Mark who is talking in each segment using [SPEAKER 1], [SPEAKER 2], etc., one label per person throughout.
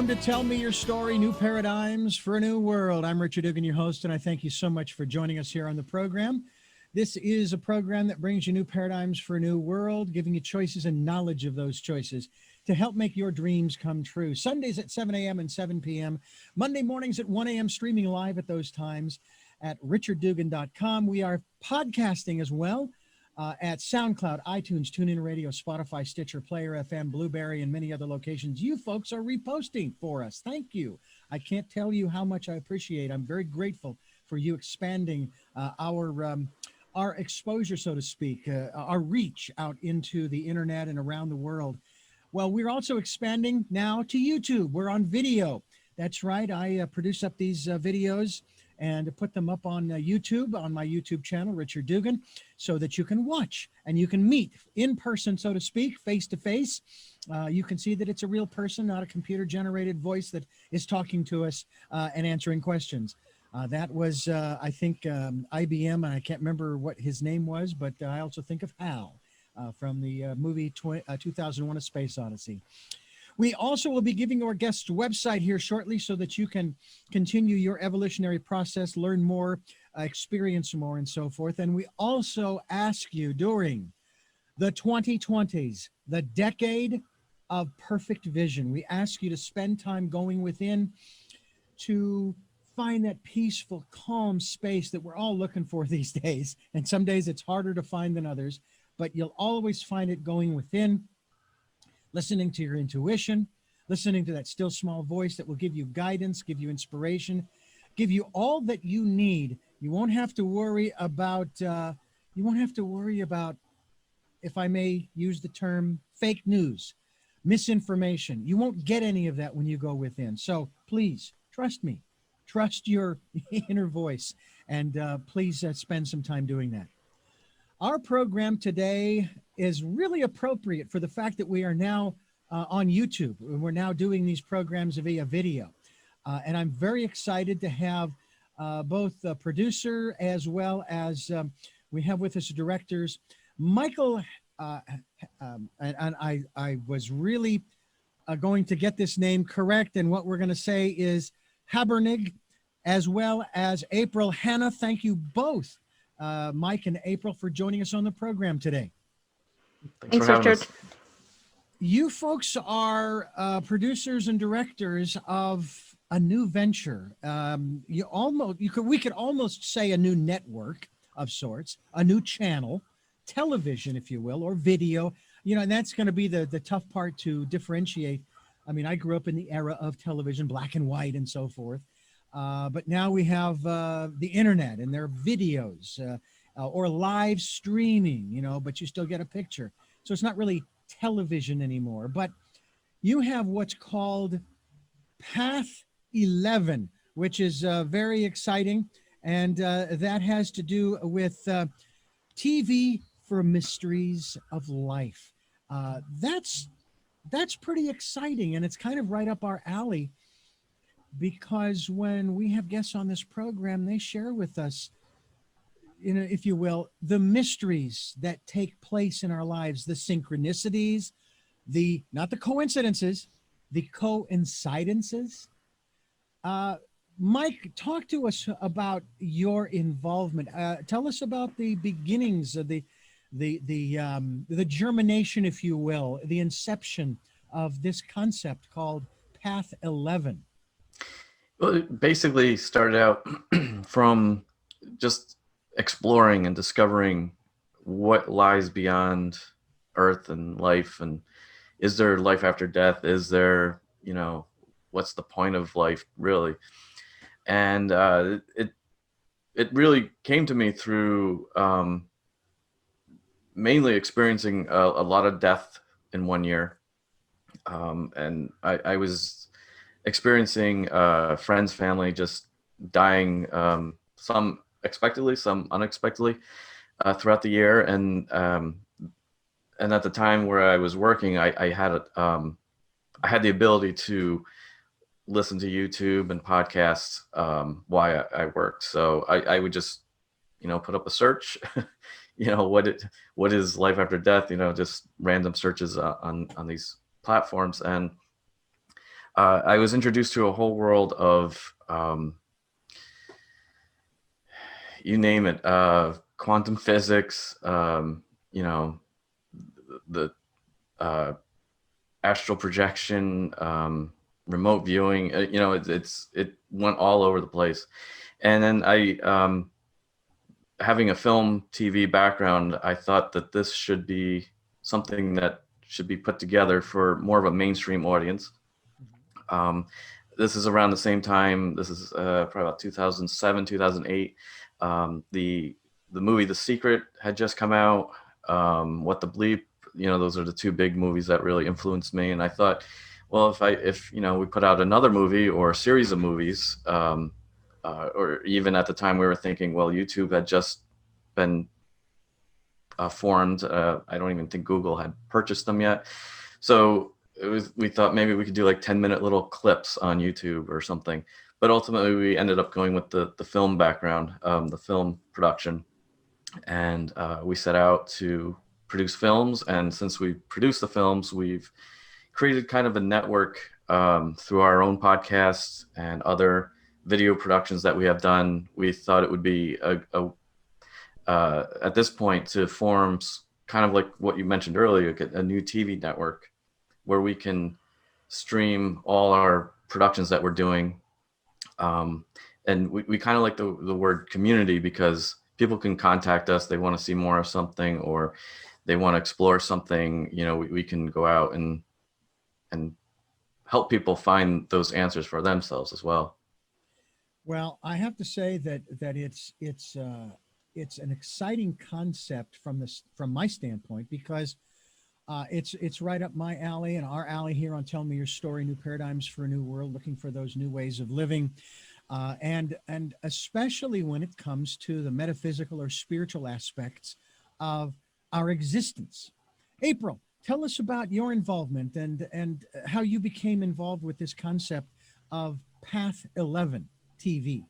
[SPEAKER 1] Welcome to Tell Me Your Story, New Paradigms for a New World. I'm Richard Dugan, your host, and I thank you so much for joining us here on the program. This is a program that brings you new paradigms for a new world, giving you choices and knowledge of those choices to help make your dreams come true. Sundays at 7 a.m. and 7 p.m., Monday mornings at 1 a.m., streaming live at those times at richarddugan.com. We are podcasting as well. At SoundCloud, iTunes, TuneIn Radio, Spotify, Stitcher, Player FM, Blueberry, and many other locations. You folks are reposting for us. Thank you. I can't tell you how much I appreciate. I'm very grateful for you expanding our exposure, so to speak, our reach out into the internet and around the world. Well, we're also expanding now to YouTube. We're on video. That's right. I produce up these videos and put them up on YouTube, on my YouTube channel, Richard Dugan, so that you can watch and you can meet in person, so to speak, face to face. You can see that it's a real person, not a computer-generated voice that is talking to us and answering questions. That was, I think, IBM, and I can't remember what his name was, but I also think of Hal from the movie 2001: A Space Odyssey. We also will be giving our guest's website here shortly so that you can continue your evolutionary process, learn more, experience more, and so forth. And we also ask you during the 2020s, the decade of perfect vision, we ask you to spend time going within to find that peaceful, calm space that we're all looking for these days. And some days it's harder to find than others, but you'll always find it going within, listening to your intuition, listening to that still small voice that will give you guidance, give you inspiration, give you all that you need. You won't have to worry about, if I may use the term, fake news, misinformation. You won't get any of that when you go within. So please trust me, trust your inner voice, and please spend some time doing that. Our program today is really appropriate for the fact that we are now on YouTube. We're now doing these programs via video. And I'm very excited to have both the producer as well as we have with us directors, Michael, and I was really going to get this name correct. And what we're going to say is Habering, as well as April Hannah. Thank you both, Mike and April, for joining us on the program today.
[SPEAKER 2] Thanks Richard.
[SPEAKER 1] You folks are producers and directors of a new venture. We could almost say a new network of sorts, a new channel, television, if you will, or video. And that's going to be the tough part to differentiate. I mean, I grew up in the era of television, black and white, and so forth. But now we have the internet, and there are videos or live streaming, but you still get a picture. So it's not really television anymore. But you have what's called Path 11, which is very exciting. And that has to do with TV for mysteries of life. That's pretty exciting. And it's kind of right up our alley, because when we have guests on this program, they share with us, if you will, the mysteries that take place in our lives, the synchronicities, not the coincidences, the coincidences. Mike, talk to us about your involvement. Tell us about the beginnings of the germination, if you will, the inception of this concept called Path 11.
[SPEAKER 2] Well, it basically started out from just exploring and discovering what lies beyond Earth and life, and is there life after death? Is there, what's the point of life really? And it really came to me through mainly experiencing a lot of death in one year, and I was experiencing friends, family just dying, some expectedly, some unexpectedly, throughout the year. And at the time where I was working, I had the ability to listen to YouTube and podcasts while I worked. So I would just, put up a search, what is life after death, just random searches on these platforms. And I was introduced to a whole world of, you name it, quantum physics, you know, the uh, astral projection, remote viewing. You know, it went all over the place. And then having a film TV background, I thought that this should be something that should be put together for more of a mainstream audience. Um, this is around the same time. This is probably about 2007, 2008. The movie The Secret had just come out. What the Bleep, you know, those are the two big movies that really influenced me. And I thought, well, if you know, we put out another movie or a series of movies, or even at the time we were thinking, well, YouTube had just been formed. I don't even think Google had purchased them yet. So we thought maybe we could do like 10-minute little clips on YouTube or something. But ultimately we ended up going with the film background, the film production. And we set out to produce films. And since we produce the films, we've created kind of a network through our own podcasts and other video productions that we have done. We thought it would be at this point to form kind of like what you mentioned earlier, a new TV network where we can stream all our productions that we're doing. And we kind of like the word community, because people can contact us. They want to see more of something, or they want to explore something. You know, we can go out and help people find those answers for themselves as well.
[SPEAKER 1] Well, I have to say that it's an exciting concept from my standpoint, because it's right up my alley and our alley here on Tell Me Your Story: New Paradigms for a New World, looking for those new ways of living, and especially when it comes to the metaphysical or spiritual aspects of our existence. April, tell us about your involvement and how you became involved with this concept of Path 11 TV.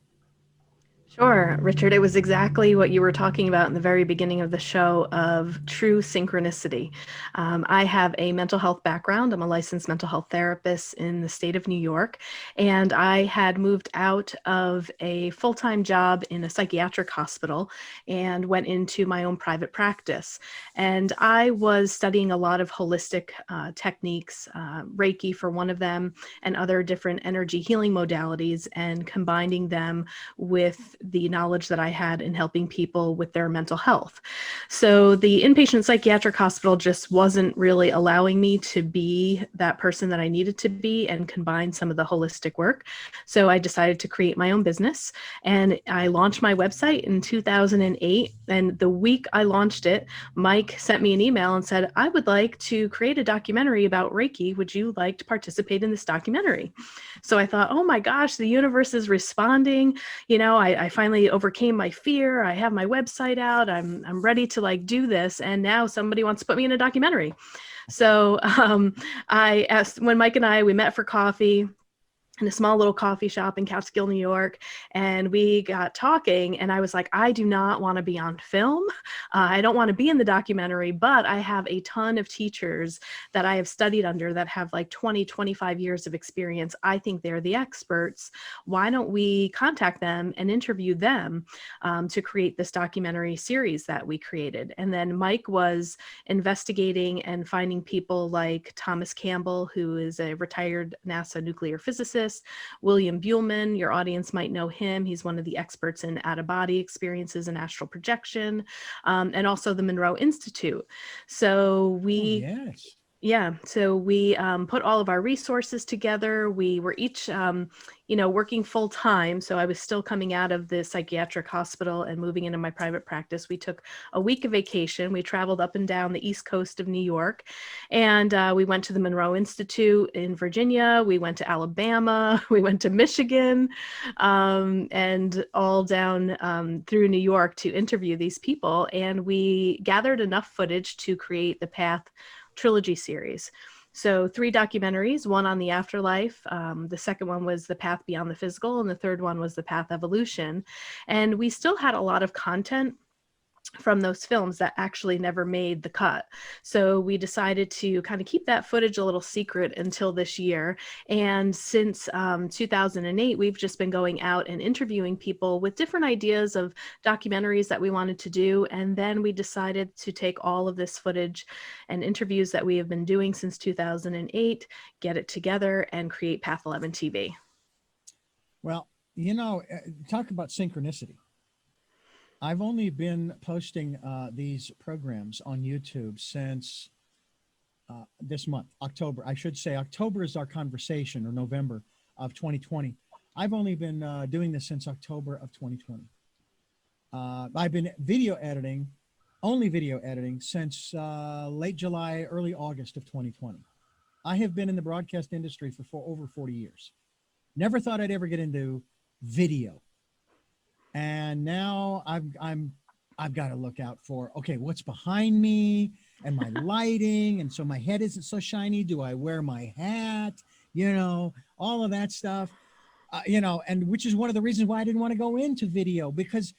[SPEAKER 3] Sure, Richard. It was exactly what you were talking about in the very beginning of the show of true synchronicity. I have a mental health background. I'm a licensed mental health therapist in the state of New York, and I had moved out of a full-time job in a psychiatric hospital and went into my own private practice. And I was studying a lot of holistic techniques, Reiki for one of them, and other different energy healing modalities, and combining them with the knowledge that I had in helping people with their mental health. So the inpatient psychiatric hospital just wasn't really allowing me to be that person that I needed to be and combine some of the holistic work. So I decided to create my own business, and I launched my website in 2008. And the week I launched it, Mike sent me an email and said, "I would like to create a documentary about Reiki. Would you like to participate in this documentary?" So I thought, oh my gosh, the universe is responding. You know, I finally overcame my fear. I have my website out. I'm ready to like do this. And now somebody wants to put me in a documentary. So I asked, when Mike and we met for coffee in a small little coffee shop in Catskill, New York. And we got talking, and I was like, I do not want to be on film. I don't want to be in the documentary, but I have a ton of teachers that I have studied under that have like 20, 25 years of experience. I think they're the experts. Why don't we contact them and interview them to create this documentary series that we created? And then Mike was investigating and finding people like Thomas Campbell, who is a retired NASA nuclear physicist, William Buhlman, your audience might know him. He's one of the experts in out-of-body experiences and astral projection, and also the Monroe Institute. So we...
[SPEAKER 1] Oh, yes.
[SPEAKER 3] Yeah, so we put all of our resources together. We were each, working full time. So I was still coming out of the psychiatric hospital and moving into my private practice. We took a week of vacation. We traveled up and down the East Coast of New York, and we went to the Monroe Institute in Virginia. We went to Alabama. We went to Michigan, and all down through New York to interview these people. And we gathered enough footage to create the Path trilogy series. So 3 documentaries, one on the afterlife, the second one was The Path Beyond the Physical, and the third one was The Path Evolution. And we still had a lot of content from those films that actually never made the cut. So we decided to kind of keep that footage a little secret until this year. And since 2008, we've just been going out and interviewing people with different ideas of documentaries that we wanted to do. And then we decided to take all of this footage and interviews that we have been doing since 2008, get it together, and create Path 11 TV.
[SPEAKER 1] Well, talk about synchronicity. I've only been posting these programs on YouTube since this month, October. I should say October is our conversation, or November of 2020. I've only been doing this since October of 2020. I've been only video editing since late July, early August of 2020. I have been in the broadcast industry for over 40 years. Never thought I'd ever get into video. And now I've got to look out for, okay, what's behind me and my lighting. And so my head isn't so shiny. Do I wear my hat? All of that stuff, and which is one of the reasons why I didn't want to go into video, because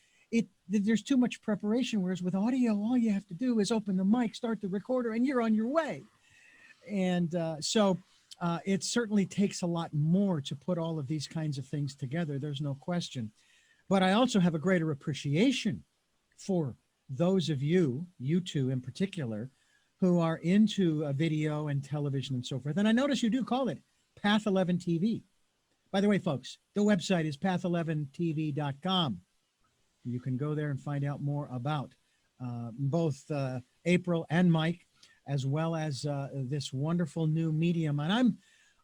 [SPEAKER 1] there's too much preparation. Whereas with audio, all you have to do is open the mic, start the recorder, and you're on your way. And so it certainly takes a lot more to put all of these kinds of things together. There's no question. But I also have a greater appreciation for those of you two in particular, who are into video and television and so forth. And I notice you do call it Path 11 TV. By the way, folks, the website is path11tv.com. You can go there and find out more about both April and Mike, as well as this wonderful new medium. And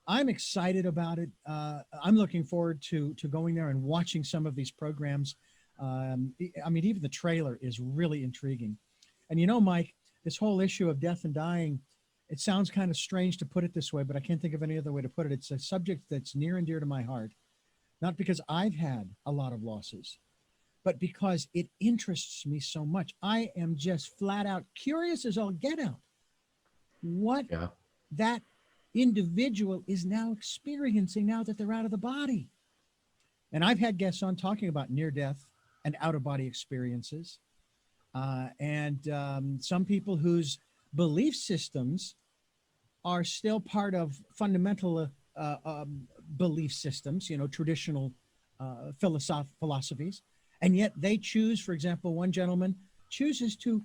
[SPEAKER 1] I'm excited about it. I'm looking forward to going there and watching some of these programs. Even the trailer is really intriguing. And Mike, this whole issue of death and dying, it sounds kind of strange to put it this way, but I can't think of any other way to put it. It's a subject that's near and dear to my heart, not because I've had a lot of losses, but because it interests me so much. I am just flat out curious as all get out what that individual is now experiencing now that they're out of the body. And I've had guests on talking about near death and out of body experiences. And some people whose belief systems are still part of fundamental belief systems, traditional philosophies. And yet they choose, for example, one gentleman chooses to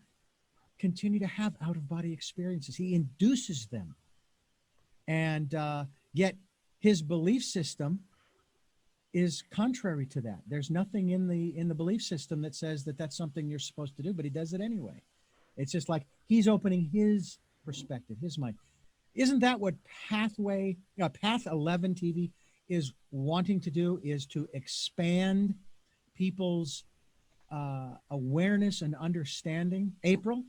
[SPEAKER 1] continue to have out of body experiences. He induces them. And yet his belief system is contrary to that. There's nothing in the belief system that says that that's something you're supposed to do, but he does it anyway. It's just like he's opening his perspective, his mind. Isn't that what Path 11 TV is wanting to do, is to expand people's awareness and understanding? April?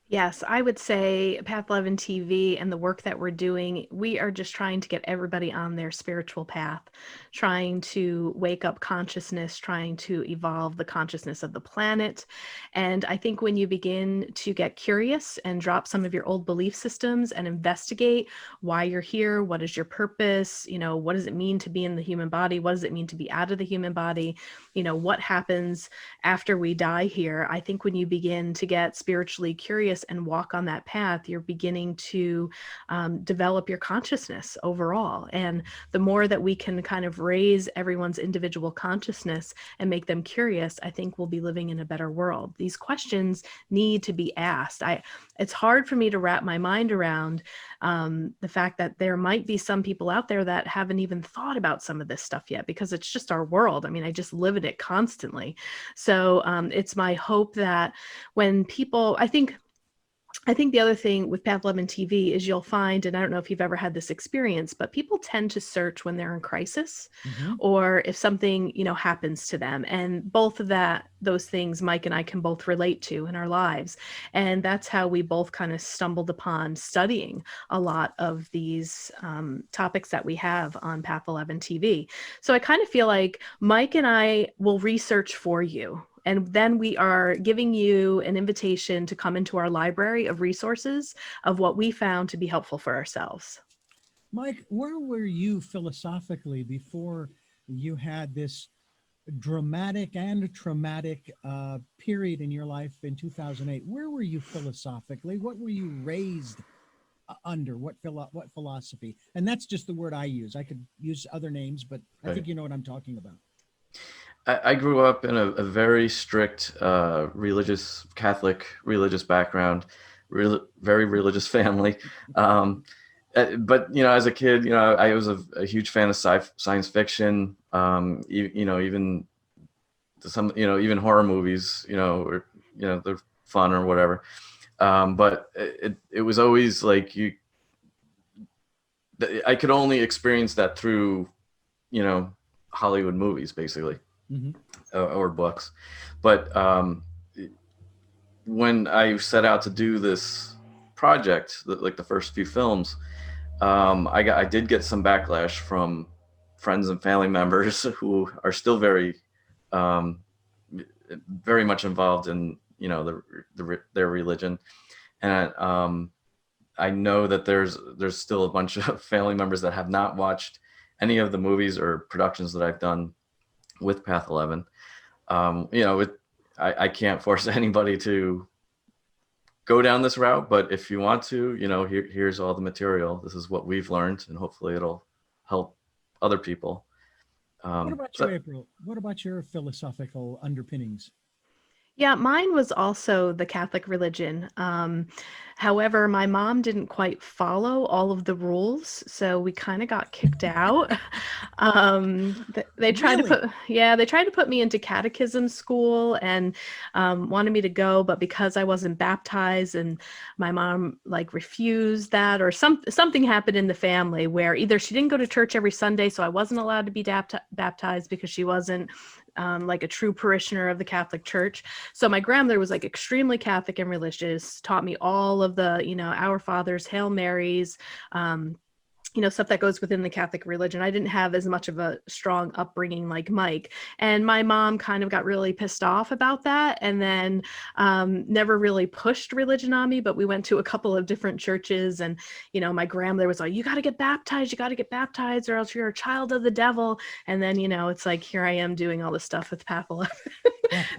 [SPEAKER 3] Yes, I would say Path 11 TV and the work that we're doing, we are just trying to get everybody on their spiritual path, trying to wake up consciousness, trying to evolve the consciousness of the planet. And I think when you begin to get curious and drop some of your old belief systems and investigate why you're here, what is your purpose, what does it mean to be in the human body? What does it mean to be out of the human body? What happens after we die here? I think when you begin to get spiritually curious and walk on that path, you're beginning to develop your consciousness overall. And the more that we can kind of raise everyone's individual consciousness and make them curious, I think we'll be living in a better world. These questions need to be asked. It's hard for me to wrap my mind around the fact that there might be some people out there that haven't even thought about some of this stuff yet, because it's just our world. I mean, I just live in it constantly. So it's my hope that when people, I think the other thing with Path 11 TV is you'll find, and I don't know if you've ever had this experience, but people tend to search when they're in crisis, or if something, happens to them. And both of those things Mike and I can both relate to in our lives. And that's how we both kind of stumbled upon studying a lot of these topics that we have on Path 11 TV. So I kind of feel like Mike and I will research for you. And then we are giving you an invitation to come into our library of resources of what we found to be helpful for ourselves.
[SPEAKER 1] Mike, where were you philosophically before you had this dramatic and traumatic period in your life in 2008. Where were you philosophically? What were you raised under? What philosophy? And that's just the word I use. I could use other names, but I think
[SPEAKER 2] Right.
[SPEAKER 1] you know what I'm talking about.
[SPEAKER 2] I grew up in a very strict religious, Catholic religious background, very religious family. Um, but as a kid, I was a huge fan of science fiction. Even some, even horror movies. Or they're fun or whatever. But it was always like I could only experience that through Hollywood movies, basically,
[SPEAKER 1] Mm-hmm.
[SPEAKER 2] or books. But when I set out to do this project, like the first few films, I did get some backlash from friends and family members who are still um, very much involved in their religion, and I know that there's still a bunch of family members that have not watched any of the movies or productions that I've done with Path 11. I can't force anybody to go down this route, but if you want to, here's all the material. This is what we've learned, and hopefully it'll help other people.
[SPEAKER 1] What about you,
[SPEAKER 2] So
[SPEAKER 1] April? What about your philosophical underpinnings?
[SPEAKER 3] Yeah, mine was also the Catholic religion. However, my mom didn't quite follow all of the rules, so we kind of got kicked out. They tried to
[SPEAKER 1] Really?
[SPEAKER 3] they tried to put me into catechism school and wanted me to go, but because I wasn't baptized and my mom like refused that, or something happened in the family where either she didn't go to church every Sunday, so I wasn't allowed to be baptized because she wasn't like a true parishioner of the Catholic Church. So my grandmother was like extremely Catholic and religious, taught me all of the, Our Fathers, Hail Marys, stuff that goes within the Catholic religion. I didn't have as much of a strong upbringing like Mike. And my mom kind of got really pissed off about that and then never really pushed religion on me. But we went to a couple of different churches and, my grandmother was like, you got to get baptized or else you're a child of the devil. And then, it's like, here I am doing all this stuff with Path 11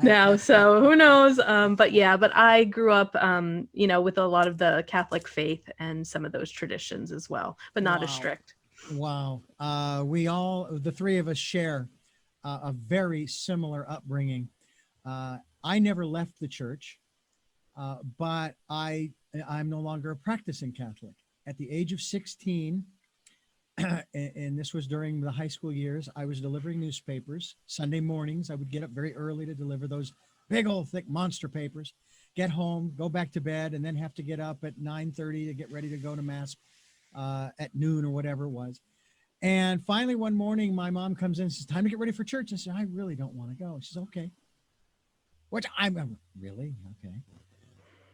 [SPEAKER 3] now. So who knows? But I grew up, with a lot of the Catholic faith and some of those traditions as well, but not as
[SPEAKER 1] Wow.
[SPEAKER 3] strict.
[SPEAKER 1] Wow. The three of us share a very similar upbringing. I never left the church, but I'm no longer a practicing Catholic. At the age of 16, and this was during the high school years, I was delivering newspapers. Sunday mornings, I would get up very early to deliver those big old thick monster papers, get home, go back to bed, and then have to get up at 9:30 to get ready to go to mass at noon or whatever it was. And finally, one morning, my mom comes in and says, time to get ready for church. I said, I really don't want to go. She says, okay. Which I'm really? Okay.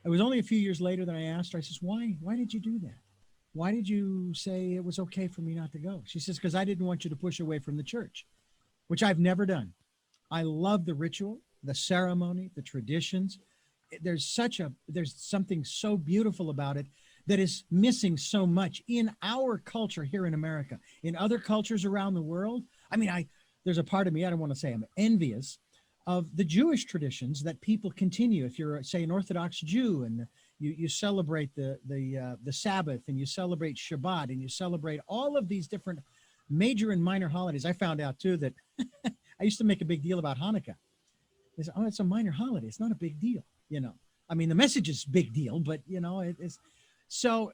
[SPEAKER 1] It was only a few years later that I asked her, I says, why did you do that? Why did you say it was okay for me not to go? She says, because I didn't want you to push away from the church, which I've never done. I love the ritual, the ceremony, the traditions. There's something so beautiful about it that is missing so much in our culture here in America. In other cultures around the world, there's a part of me, I don't want to say I'm envious of the Jewish traditions that people continue. If you're, say, an Orthodox Jew and you celebrate the Sabbath and you celebrate Shabbat and you celebrate all of these different major and minor holidays. I found out too that I used to make a big deal about Hanukkah. They said, oh, it's a minor holiday. It's not a big deal. The message is big deal, but it is. So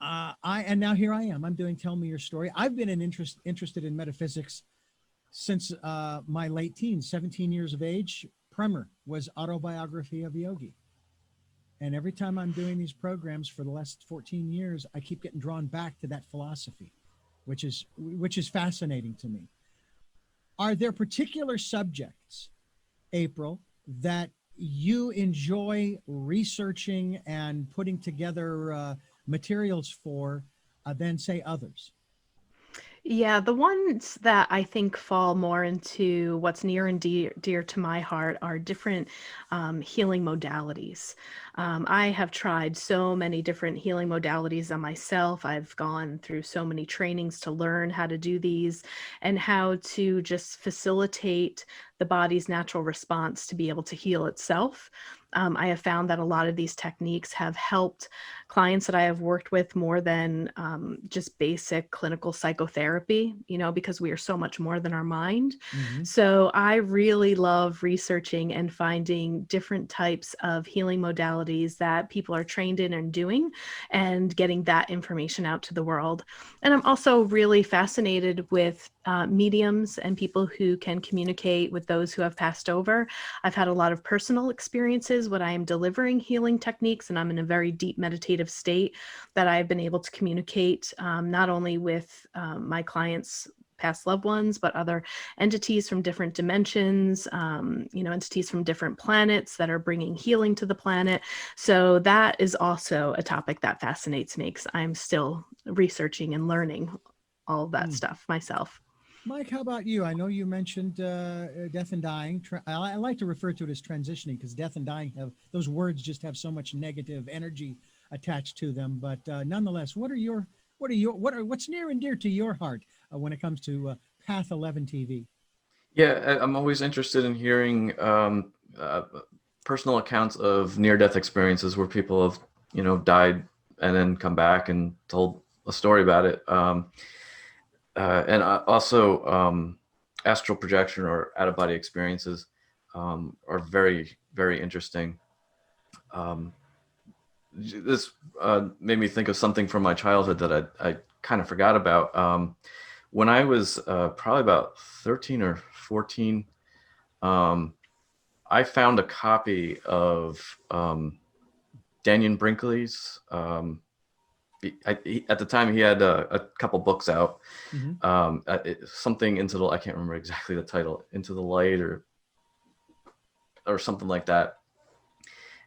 [SPEAKER 1] and now here I am. I'm doing Tell Me Your Story. I've been interested in metaphysics since my late teens, 17 years of age. Primer was Autobiography of a Yogi. And every time I'm doing these programs for the last 14 years, I keep getting drawn back to that philosophy, which is fascinating to me. Are there particular subjects, April, that you enjoy researching and putting together materials for than, say, others?
[SPEAKER 3] Yeah, the ones that I think fall more into what's near and dear to my heart are different healing modalities. I have tried so many different healing modalities on myself. I've gone through so many trainings to learn how to do these and how to just facilitate the body's natural response to be able to heal itself. I have found that a lot of these techniques have helped clients that I have worked with more than just basic clinical psychotherapy, because we are so much more than our mind.
[SPEAKER 1] Mm-hmm.
[SPEAKER 3] So I really love researching and finding different types of healing modalities that people are trained in and doing and getting that information out to the world. And I'm also really fascinated with mediums and people who can communicate with those who have passed over. I've had a lot of personal experiences when I am delivering healing techniques and I'm in a very deep meditative state that I've been able to communicate not only with my clients' past loved ones, but other entities from different dimensions, entities from different planets that are bringing healing to the planet. So that is also a topic that fascinates me because I'm still researching and learning all of that stuff myself.
[SPEAKER 1] Mike, how about you? I know you mentioned death and dying. I like to refer to it as transitioning because death and dying have those words just have so much negative energy attached to them. But nonetheless, what's near and dear to your heart when it comes to Path 11 TV?
[SPEAKER 2] Yeah, I'm always interested in hearing personal accounts of near-death experiences where people have, died and then come back and told a story about it. And also astral projection or out-of-body experiences are very, very interesting. Um, this made me think of something from my childhood that I kind of forgot about. When I was probably about 13 or 14, um, I found a copy of Dannion Brinkley's. At the time, he had a couple books out.
[SPEAKER 1] Mm-hmm.
[SPEAKER 2] Something into the, I can't remember exactly the title, Into the Light or something like that.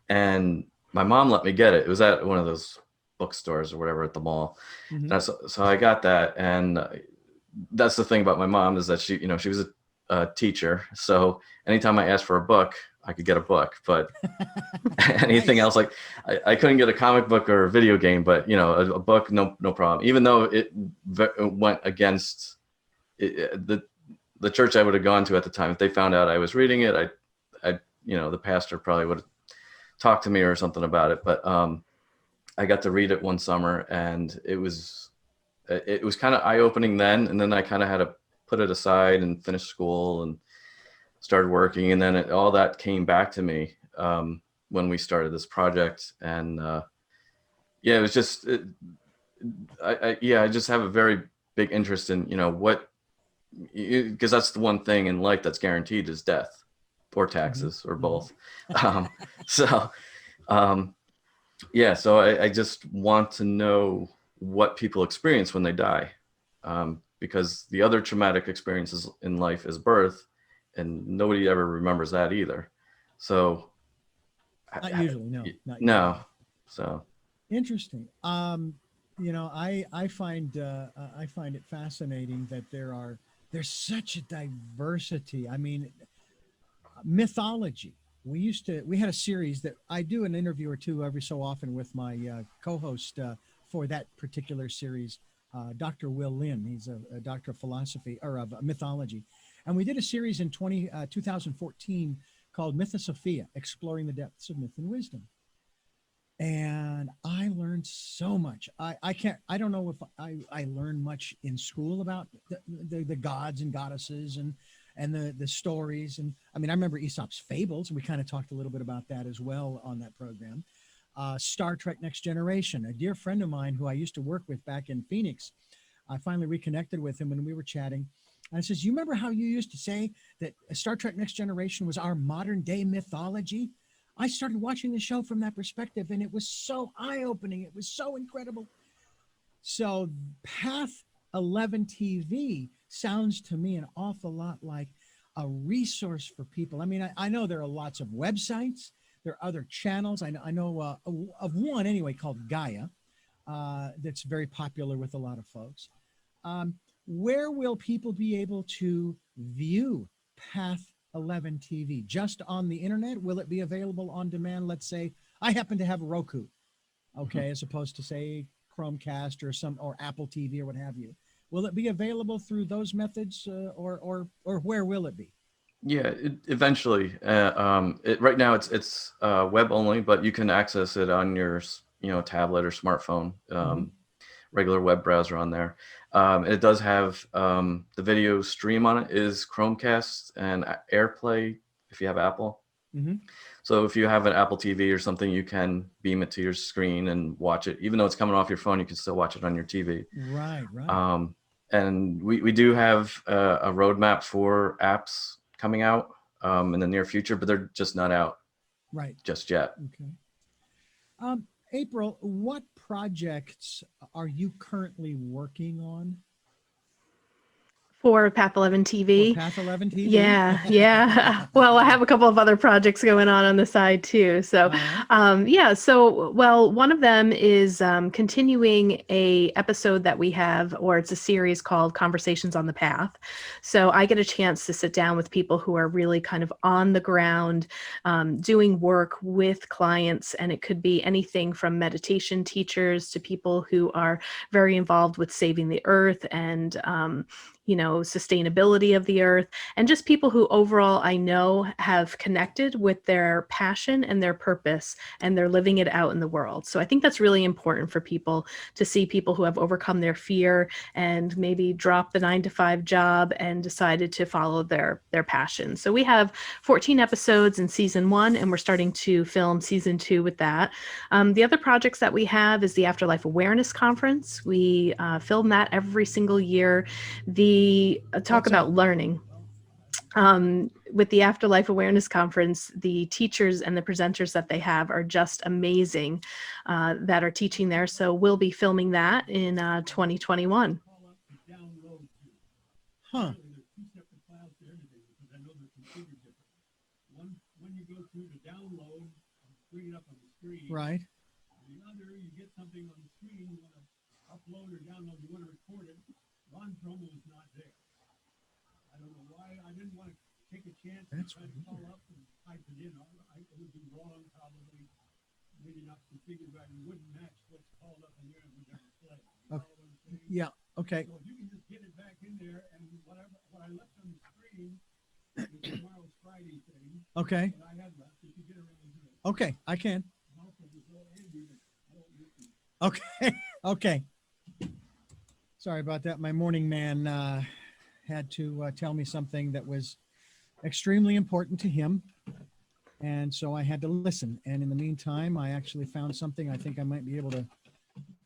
[SPEAKER 2] And my mom let me get it. It was at one of those bookstores or whatever at the mall.
[SPEAKER 1] Mm-hmm.
[SPEAKER 2] So I got that, and that's the thing about my mom is that she was a teacher. So anytime I asked for a book, I could get a book. But anything
[SPEAKER 1] Nice.
[SPEAKER 2] else, like I couldn't get a comic book or a video game, but a book, no problem. Even though it went against the church I would have gone to at the time. If they found out I was reading it, I the pastor probably would have talked to me or something about it. But I got to read it one summer, and it was kind of eye opening then. And then I kind of had to put it aside and finish school and started working, and then all that came back to me when we started this project. And yeah, it was just I just have a very big interest in what, because that's the one thing in life that's guaranteed is death or
[SPEAKER 1] Mm-hmm.
[SPEAKER 2] taxes or
[SPEAKER 1] Mm-hmm.
[SPEAKER 2] both. So yeah, so I just want to know what people experience when they die, because the other traumatic experiences in life is birth, and nobody ever remembers that either. So
[SPEAKER 1] Not usually, no, not
[SPEAKER 2] no,
[SPEAKER 1] usually.
[SPEAKER 2] so
[SPEAKER 1] Interesting. I find it fascinating that there's such a diversity. I mean, mythology. We had a series that I do an interview or two every so often with my co-host for that particular series, Dr. Will Lynn. He's a doctor of philosophy or of mythology, and we did a series in 2014 called Mythosophia, exploring the depths of myth and wisdom. And I learned so much. I don't know if I learned much in school about the gods and goddesses and the stories. And I mean, I remember Aesop's fables. We kind of talked a little bit about that as well on that program. Star Trek Next Generation, a dear friend of mine who I used to work with back in Phoenix. I finally reconnected with him when we were chatting. And I says, you remember how you used to say that Star Trek Next Generation was our modern day mythology? I started watching the show from that perspective, and it was so eye opening. It was so incredible. So, Path 11 TV sounds to me an awful lot like a resource for people. I mean, I know there are lots of websites, there are other channels. I know of one anyway called Gaia that's very popular with a lot of folks. Um, where will people be able to view Path 11 TV? Just on the internet? Will it be available on demand? Let's say I happen to have a Roku, okay, as opposed to say Chromecast or Apple TV or what have you. Will it be available through those methods, or where will it be?
[SPEAKER 2] Yeah, eventually. Right now it's web only, but you can access it on your tablet or smartphone. Regular web browser on there. It does have the video stream on it is Chromecast and AirPlay if you have Apple.
[SPEAKER 1] Mm-hmm.
[SPEAKER 2] So if you have an Apple TV or something, you can beam it to your screen and watch it. Even though it's coming off your phone, you can still watch it on your TV.
[SPEAKER 1] Right, right.
[SPEAKER 2] And we do have a roadmap for apps coming out in the near future, but they're just not out
[SPEAKER 1] Right.
[SPEAKER 2] just yet.
[SPEAKER 1] Okay. April, what projects are you currently working on?
[SPEAKER 3] For Path 11 TV.
[SPEAKER 1] For Path 11 TV?
[SPEAKER 3] Yeah. Well, I have a couple of other projects going on the side too. So, one of them is continuing a episode that we have, or it's a series called Conversations on the Path. So I get a chance to sit down with people who are really kind of on the ground, doing work with clients, and it could be anything from meditation teachers to people who are very involved with saving the earth and sustainability of the earth, and just people who overall I know have connected with their passion and their purpose, and they're living it out in the world. So I think that's really important for people to see people who have overcome their fear and maybe dropped the 9-to-5 job and decided to follow their passion. So we have 14 episodes in season 1, and we're starting to film season 2 with that. The other projects that we have is the Afterlife Awareness Conference. We film that every single year. Talk about learning. With the Afterlife Awareness Conference, the teachers and the presenters that they have are just amazing that are teaching there. So we'll be filming that in 2021.
[SPEAKER 1] Huh. Right.
[SPEAKER 4] The other, you get something on the screen, you want to upload or download, you want to record it. Ron Promo is not there. I don't know why. I didn't want to take a chance and try to call up and type it in. It would be wrong, probably. Reading up the figure right, it wouldn't match what's called up in there and would never play.
[SPEAKER 1] Yeah. Okay.
[SPEAKER 4] So if you can just get it back in there, and what I left on the screen is tomorrow's Friday thing.
[SPEAKER 1] Okay.
[SPEAKER 4] And I had left. If you get it right here.
[SPEAKER 1] Okay, I can. Okay. Okay. Sorry about that. My morning man had to tell me something that was extremely important to him. And so I had to listen. And in the meantime, I actually found something. I think I might be able to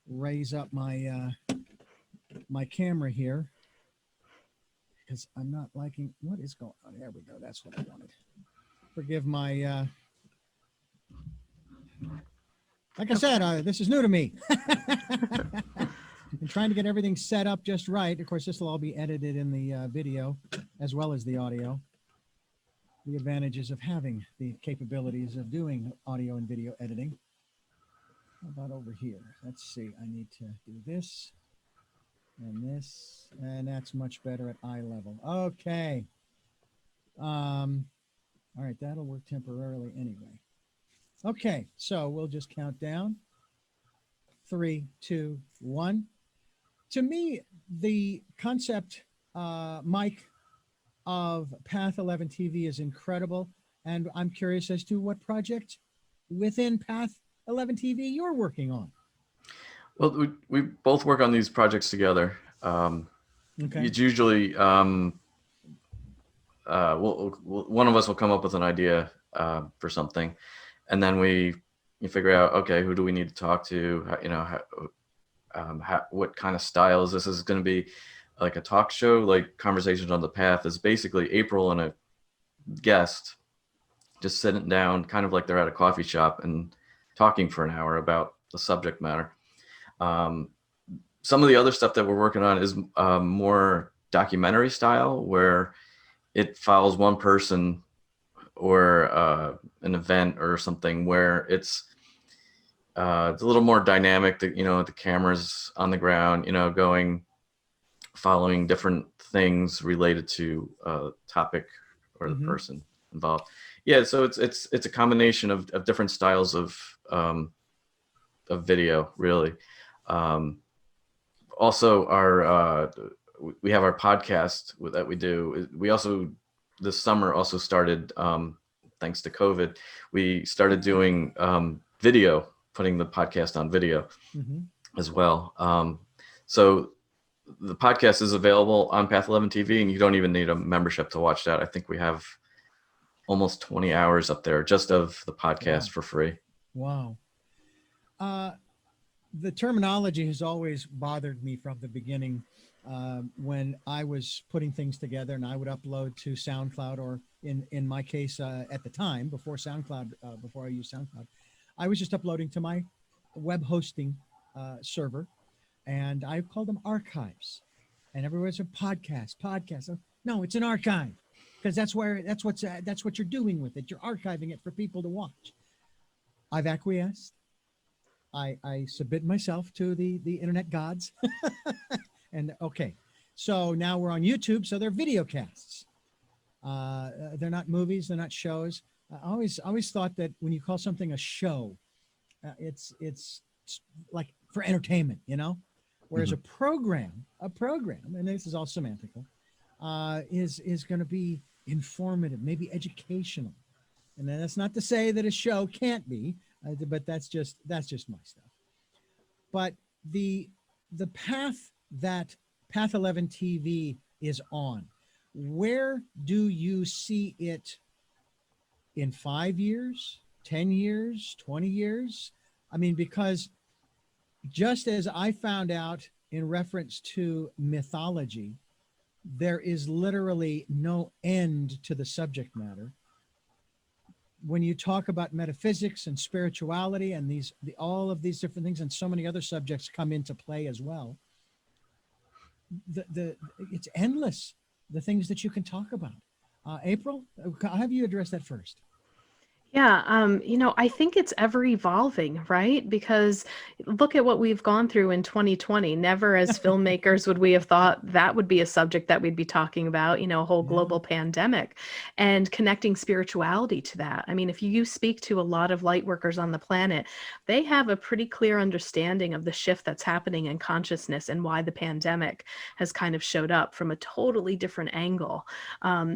[SPEAKER 1] raise up my my camera here, because I'm not liking what is going on. There we go. That's what I wanted. Forgive my like I said, this is new to me. I'm trying to get everything set up just right. Of course, this will all be edited in the video as well as the audio. The advantages of having the capabilities of doing audio and video editing. How about over here? Let's see. I need to do this and that's much better at eye level. Okay. All right, that'll work temporarily anyway. Okay, so we'll just count down. 3, 2, 1. To me, the concept, Mike, of Path 11 TV is incredible. And I'm curious as to what project within Path 11 TV you're working on.
[SPEAKER 2] Well, we both work on these projects together.
[SPEAKER 1] Okay.
[SPEAKER 2] It's usually one of us will come up with an idea for something, and then you figure out, okay, who do we need to talk to? What kind of style is this? Is going to be like a talk show, like Conversations on the Path is basically April and a guest just sitting down, kind of like they're at a coffee shop and talking for an hour about the subject matter. Some of the other stuff that we're working on is more documentary style, where it follows one person or an event or something, where it's a little more dynamic. The cameras on the ground, going following different things related to topic or the
[SPEAKER 1] Mhm.
[SPEAKER 2] person involved. Yeah, so it's a combination of different styles of video, really. Um, Also, we have our podcast that we do. We also this summer also started, thanks to COVID, we started doing video, putting the podcast on video
[SPEAKER 1] Mhm.
[SPEAKER 2] as well. So the podcast is available on Path 11 TV, and you don't even need a membership to watch that. I think we have almost 20 hours up there just of the podcast
[SPEAKER 1] Wow.
[SPEAKER 2] for free.
[SPEAKER 1] Wow. Uh, the terminology has always bothered me from the beginning. When I was putting things together and I would upload to SoundCloud, or in my case, at the time, before SoundCloud, before I used SoundCloud, I was just uploading to my web hosting server, and I called them archives. And everyone's a podcast. No, it's an archive, because that's what you're doing with it. You're archiving it for people to watch. I've acquiesced. I submit myself to the internet gods. And okay, so now we're on YouTube, so they're video casts. They're not movies, they're not shows. I always thought that when you call something a show, it's like for entertainment, you know. Whereas a program, and this is all semantical, is going to be informative, maybe educational. And then that's not to say that a show can't be, but that's just my stuff. But the path that Path 11 TV is on, where do you see it in 5 years, 10 years, 20 years? I mean, because just as I found out in reference to mythology, there is literally no end to the subject matter. When you talk about metaphysics and spirituality and all of these different things, and so many other subjects come into play as well, it's endless, the things that you can talk about. April, I'll have you address that first.
[SPEAKER 3] Yeah, I think it's ever evolving, right? Because look at what we've gone through in 2020. Never as filmmakers would we have thought that would be a subject that we'd be talking about, a whole global pandemic, and connecting spirituality to that. I mean, if you speak to a lot of light workers on the planet, they have a pretty clear understanding of the shift that's happening in consciousness and why the pandemic has kind of showed up from a totally different angle.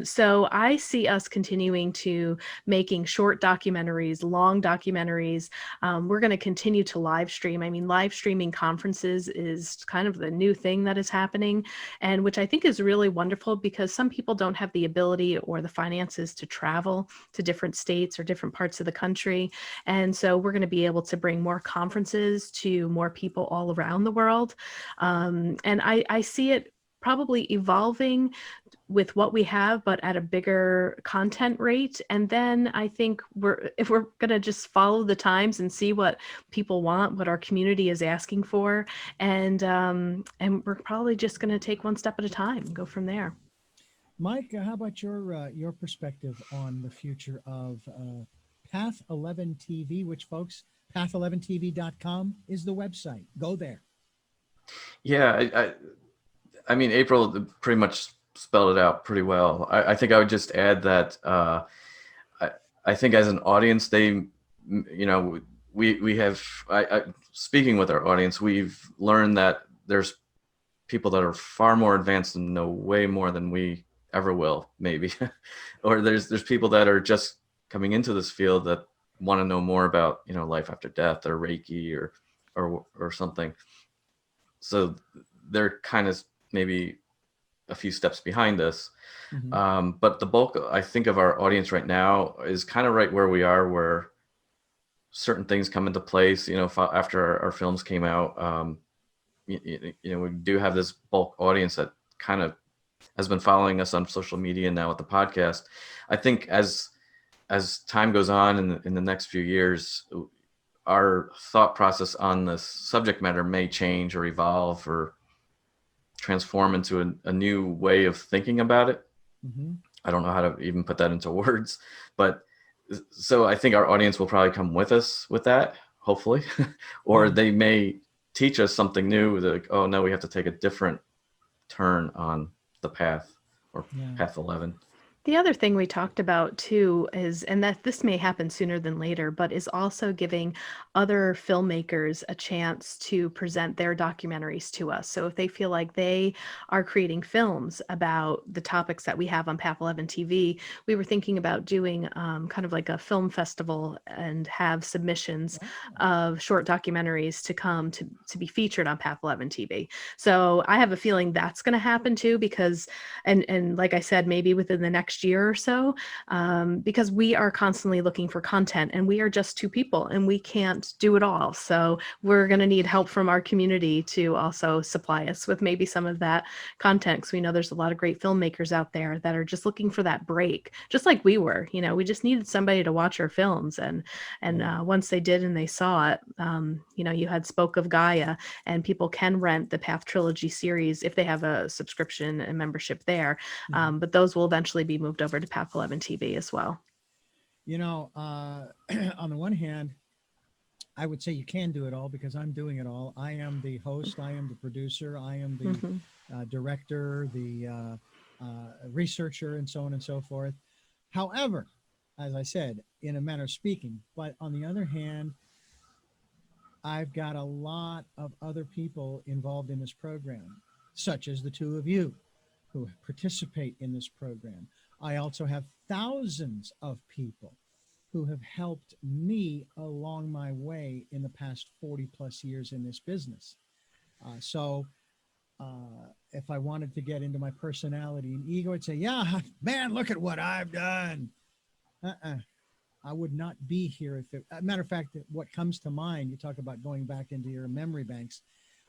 [SPEAKER 3] So I see us continuing to making short documentaries, long documentaries. We're going to continue to live stream. I mean, live streaming conferences is kind of the new thing that is happening, and which I think is really wonderful, because some people don't have the ability or the finances to travel to different states or different parts of the country. And so we're going to be able to bring more conferences to more people all around the world. And I see it probably evolving with what we have, but at a bigger content rate. And then I think if we're going to just follow the times and see what people want, what our community is asking for, and we're probably just going to take one step at a time and go from there.
[SPEAKER 1] Mike, how about your perspective on the future of Path 11 TV, which, folks, path11tv.com is the website. Go there.
[SPEAKER 2] Yeah, I mean, April pretty much spelled it out pretty well. I think I would just add that I think as an audience, we have, speaking with our audience, we've learned that there's people that are far more advanced and know way more than we ever will, maybe. Or there's people that are just coming into this field that want to know more about, life after death or Reiki or something. So they're kind of maybe a few steps behind us.
[SPEAKER 1] Mm-hmm.
[SPEAKER 2] But the bulk, I think, of our audience right now is kind of right where we are, where certain things come into place, after our films came out. We do have this bulk audience that kind of has been following us on social media and now with the podcast. I think as time goes on in the next few years, our thought process on this subject matter may change or evolve or transform into a new way of thinking about it.
[SPEAKER 1] Mm-hmm.
[SPEAKER 2] I don't know how to even put that into words, but so I think our audience will probably come with us with that, hopefully, or they may teach us something new. Like, oh no, we have to take a different turn on the path, or
[SPEAKER 1] Yeah.
[SPEAKER 2] path 11.
[SPEAKER 3] The other thing we talked about too is, and that this may happen sooner than later, but is also giving other filmmakers a chance to present their documentaries to us. So if they feel like they are creating films about the topics that we have on Path 11 TV, we were thinking about doing kind of like a film festival and have submissions of short documentaries to come to be featured on Path 11 TV. So I have a feeling that's going to happen too, because and like I said, maybe within the next year or so, because we are constantly looking for content, and we are just two people and we can't do it all. So we're going to need help from our community to also supply us with maybe some of that content, because we know there's a lot of great filmmakers out there that are just looking for that break, just like we were. We just needed somebody to watch our films, and once they did and they saw it, you had Spoke of Gaia, and people can rent the Path Trilogy series if they have a subscription and membership there. But those will eventually be moved over to Path 11 TV as well.
[SPEAKER 1] On the one hand, I would say you can do it all because I'm doing it all. I am the host, I am the producer, I am the director, the researcher, and so on and so forth. However, as I said, in a manner of speaking, but on the other hand, I've got a lot of other people involved in this program, such as the two of you who participate in this program. I also have thousands of people who have helped me along my way in the past 40 plus years in this business. So if I wanted to get into my personality and ego, I'd say, yeah, man, look at what I've done. I would not be here if it, matter of fact, what comes to mind, you talk about going back into your memory banks.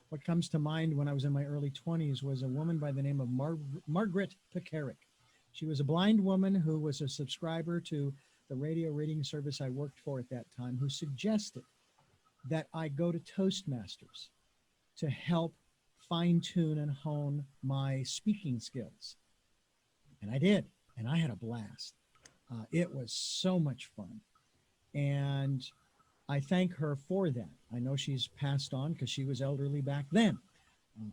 [SPEAKER 1] What comes to mind when I was in my early 20s was a woman by the name of Margaret Pekarik. She was a blind woman who was a subscriber to the radio reading service I worked for at that time, who suggested that I go to Toastmasters to help fine tune and hone my speaking skills. And I did, and I had a blast. It was so much fun. And I thank her for that. I know she's passed on because she was elderly back then.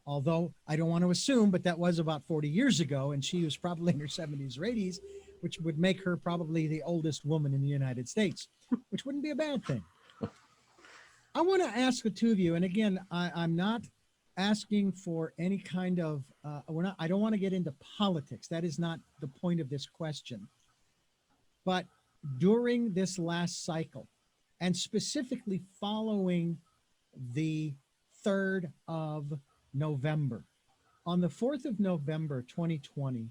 [SPEAKER 1] Although I don't want to assume, but that was about 40 years ago, and she was probably in her 70s or 80s, which would make her probably the oldest woman in the United States, which wouldn't be a bad thing. I want to ask the two of you, and again, I'm not asking for any kind of, I don't want to get into politics. That is not the point of this question. But during this last cycle, and specifically following the 3rd of November, on the 4th of November, 2020,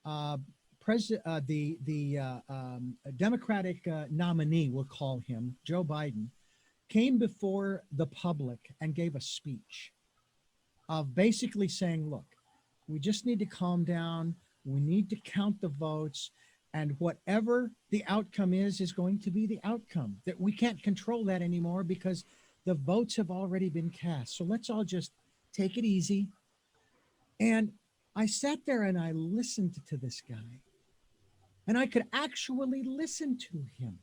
[SPEAKER 1] the Democratic nominee, we'll call him, Joe Biden, came before the public and gave a speech of basically saying, look, we just need to calm down. We need to count the votes. And whatever the outcome is going to be the outcome. That we can't control that anymore because the votes have already been cast. So let's all just take it easy. And I sat there and I listened to this guy. And I could actually listen to him.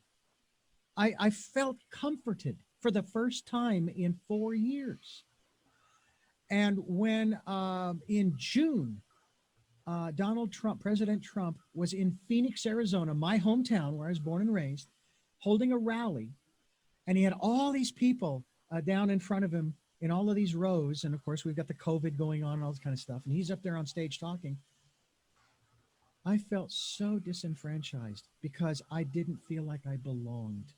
[SPEAKER 1] I felt comforted for the first time in 4 years. And when in June, President Trump was in Phoenix, Arizona, my hometown where I was born and raised, holding a rally. And he had all these people down in front of him in all of these rows. And of course, we've got the COVID going on and all this kind of stuff. And he's up there on stage talking. I felt so disenfranchised because I didn't feel like I belonged.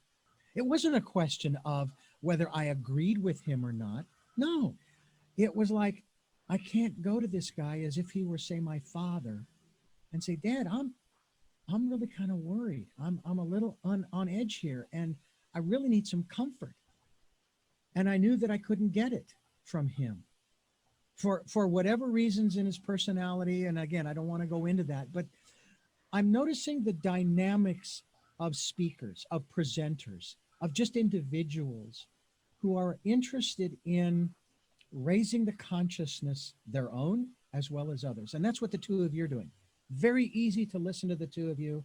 [SPEAKER 1] It wasn't a question of whether I agreed with him or not. No, it was like, I can't go to this guy as if he were, say, my father and say, Dad, I'm really kind of worried. I'm a little on edge here, and I really need some comfort. And I knew that I couldn't get it from him for whatever reasons in his personality. And again, I don't want to go into that, but I'm noticing the dynamics of speakers, of presenters, of just individuals who are interested in raising the consciousness, their own as well as others. And that's what the two of you are doing. Very easy to listen to the two of you,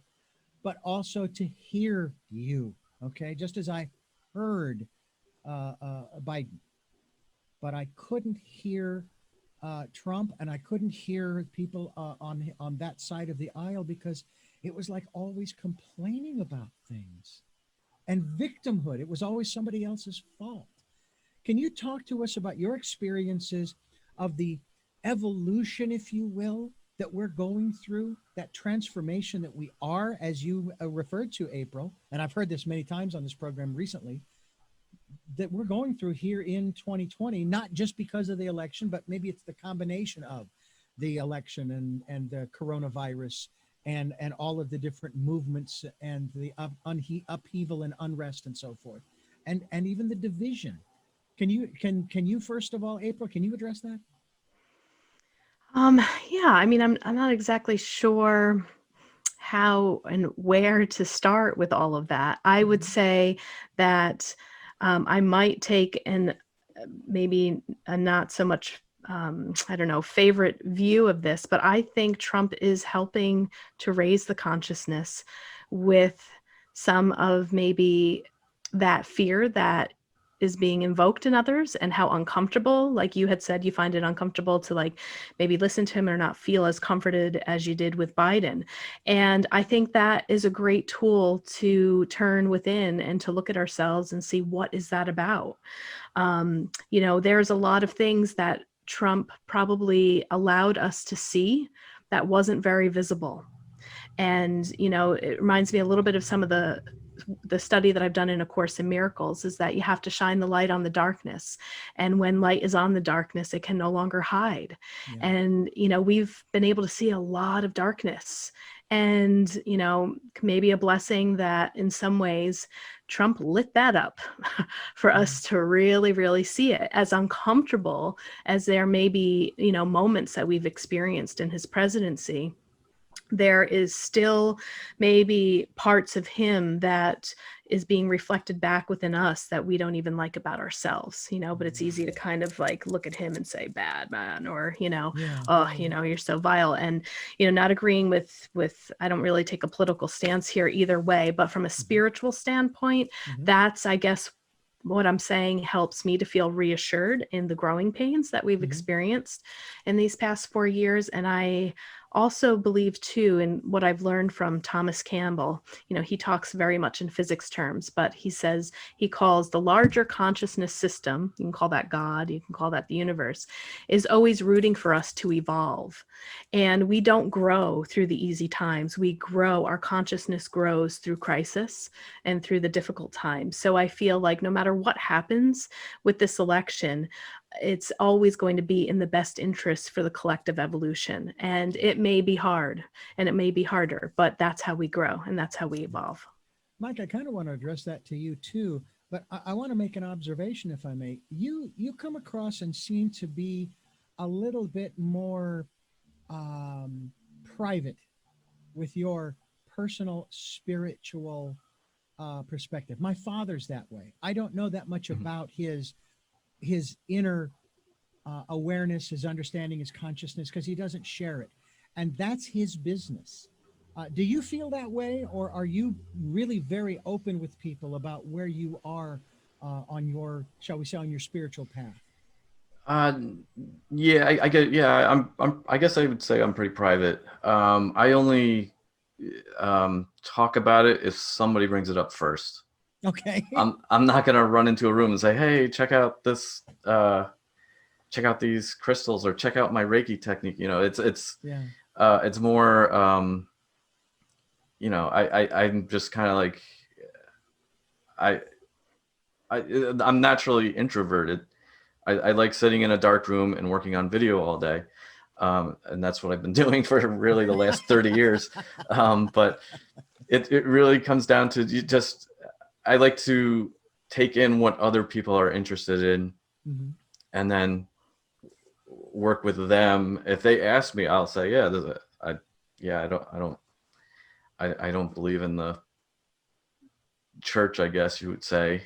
[SPEAKER 1] but also to hear you, okay? Just as I heard Biden, but I couldn't hear Trump, and I couldn't hear people on that side of the aisle because it was like always complaining about things and victimhood. It was always somebody else's fault. Can you talk to us about your experiences of the evolution, if you will, that we're going through, that transformation that we are, as you referred to, April, and I've heard this many times on this program recently, that we're going through here in 2020, not just because of the election, but maybe it's the combination of the election and the coronavirus and all of the different movements and the upheaval and unrest and so forth, and even the division. Can you first of all, April, can you address that?
[SPEAKER 3] Um, yeah, I mean, I'm not exactly sure how and where to start with all of that. I would say that I might take an maybe a not so much I don't know, favorite view of this, but I think Trump is helping to raise the consciousness with some of maybe that fear that is being invoked in others, and how uncomfortable, like you had said, you find it uncomfortable to like maybe listen to him or not feel as comforted as you did with Biden. And I think that is a great tool to turn within and to look at ourselves and see, what is that about? There's a lot of things that Trump probably allowed us to see that wasn't very visible. And, it reminds me a little bit of some of the study that I've done in A Course in Miracles, is that you have to shine the light on the darkness. And when light is on the darkness, it can no longer hide.
[SPEAKER 1] Yeah.
[SPEAKER 3] And, we've been able to see a lot of darkness. And, maybe a blessing that in some ways Trump lit that up for us to really, really see it. As uncomfortable as there may be, moments that we've experienced in his presidency, there is still maybe parts of him that is being reflected back within us that we don't even like about ourselves, but it's easy to kind of like look at him and say, bad man, or,
[SPEAKER 1] Yeah.
[SPEAKER 3] oh, you're so vile. And, not agreeing with, I don't really take a political stance here either way, but from a spiritual standpoint, that's, I guess, what I'm saying helps me to feel reassured in the growing pains that we've experienced in these past 4 years. And I also believe too, in what I've learned from Thomas Campbell, he talks very much in physics terms, but he says he calls the larger consciousness system, you can call that God, you can call that the universe, is always rooting for us to evolve. And we don't grow through the easy times. We grow, our consciousness grows through crisis and through the difficult times. So I feel like no matter what happens with this election, it's always going to be in the best interest for the collective evolution. And it may be hard and it may be harder, but that's how we grow and that's how we evolve.
[SPEAKER 1] Mike, I kind of want to address that to you too, but I want to make an observation, if I may. You come across and seem to be a little bit more private with your personal spiritual perspective. My father's that way. I don't know that much about his inner awareness, his understanding, his consciousness, because he doesn't share it. And that's his business. Do you feel that way, or are you really very open with people about where you are on your, shall we say, on your spiritual path?
[SPEAKER 2] Yeah, I get, yeah, I guess I would say I'm pretty private. I only talk about it if somebody brings it up first.
[SPEAKER 1] Okay.
[SPEAKER 2] I'm not gonna run into a room and say, hey, check out this, check out these crystals, or check out my Reiki technique.
[SPEAKER 1] Yeah.
[SPEAKER 2] It's more, I'm just kind of like, I'm naturally introverted. I like sitting in a dark room and working on video all day. And that's what I've been doing for really the last 30 years. But it really comes down to I like to take in what other people are interested in, and then work with them. If they ask me, I'll say, yeah, I don't believe in the church, I guess you would say.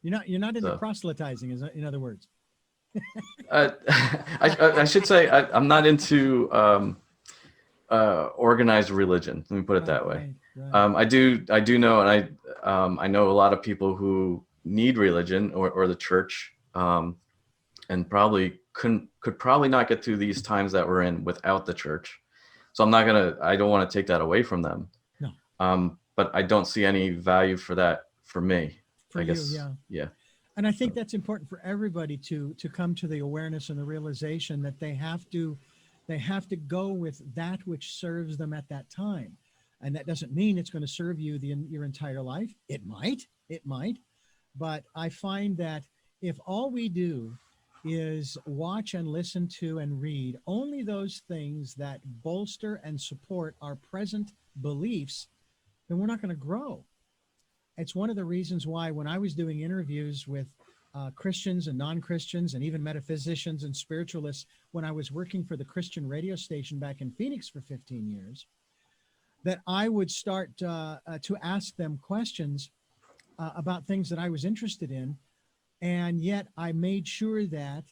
[SPEAKER 1] You're not into proselytizing, in other words.
[SPEAKER 2] I should say I'm not into organized religion. Let me put it that way. Right. I do know, and I know a lot of people who need religion or the church, and probably could probably not get through these times that we're in without the church. So I don't want to take that away from them.
[SPEAKER 1] No.
[SPEAKER 2] But I don't see any value for that for me.
[SPEAKER 1] For
[SPEAKER 2] I
[SPEAKER 1] you,
[SPEAKER 2] guess,
[SPEAKER 1] yeah.
[SPEAKER 2] yeah.
[SPEAKER 1] And I think that's important for everybody to come to the awareness and the realization that they have to go with that which serves them at that time. And that doesn't mean it's going to serve you your entire life. It might, but I find that if all we do is watch and listen to and read only those things that bolster and support our present beliefs, then we're not going to grow. It's one of the reasons why when I was doing interviews with Christians and non-Christians and even metaphysicians and spiritualists, when I was working for the Christian radio station back in Phoenix for 15 years, that I would start to ask them questions about things that I was interested in. And yet I made sure that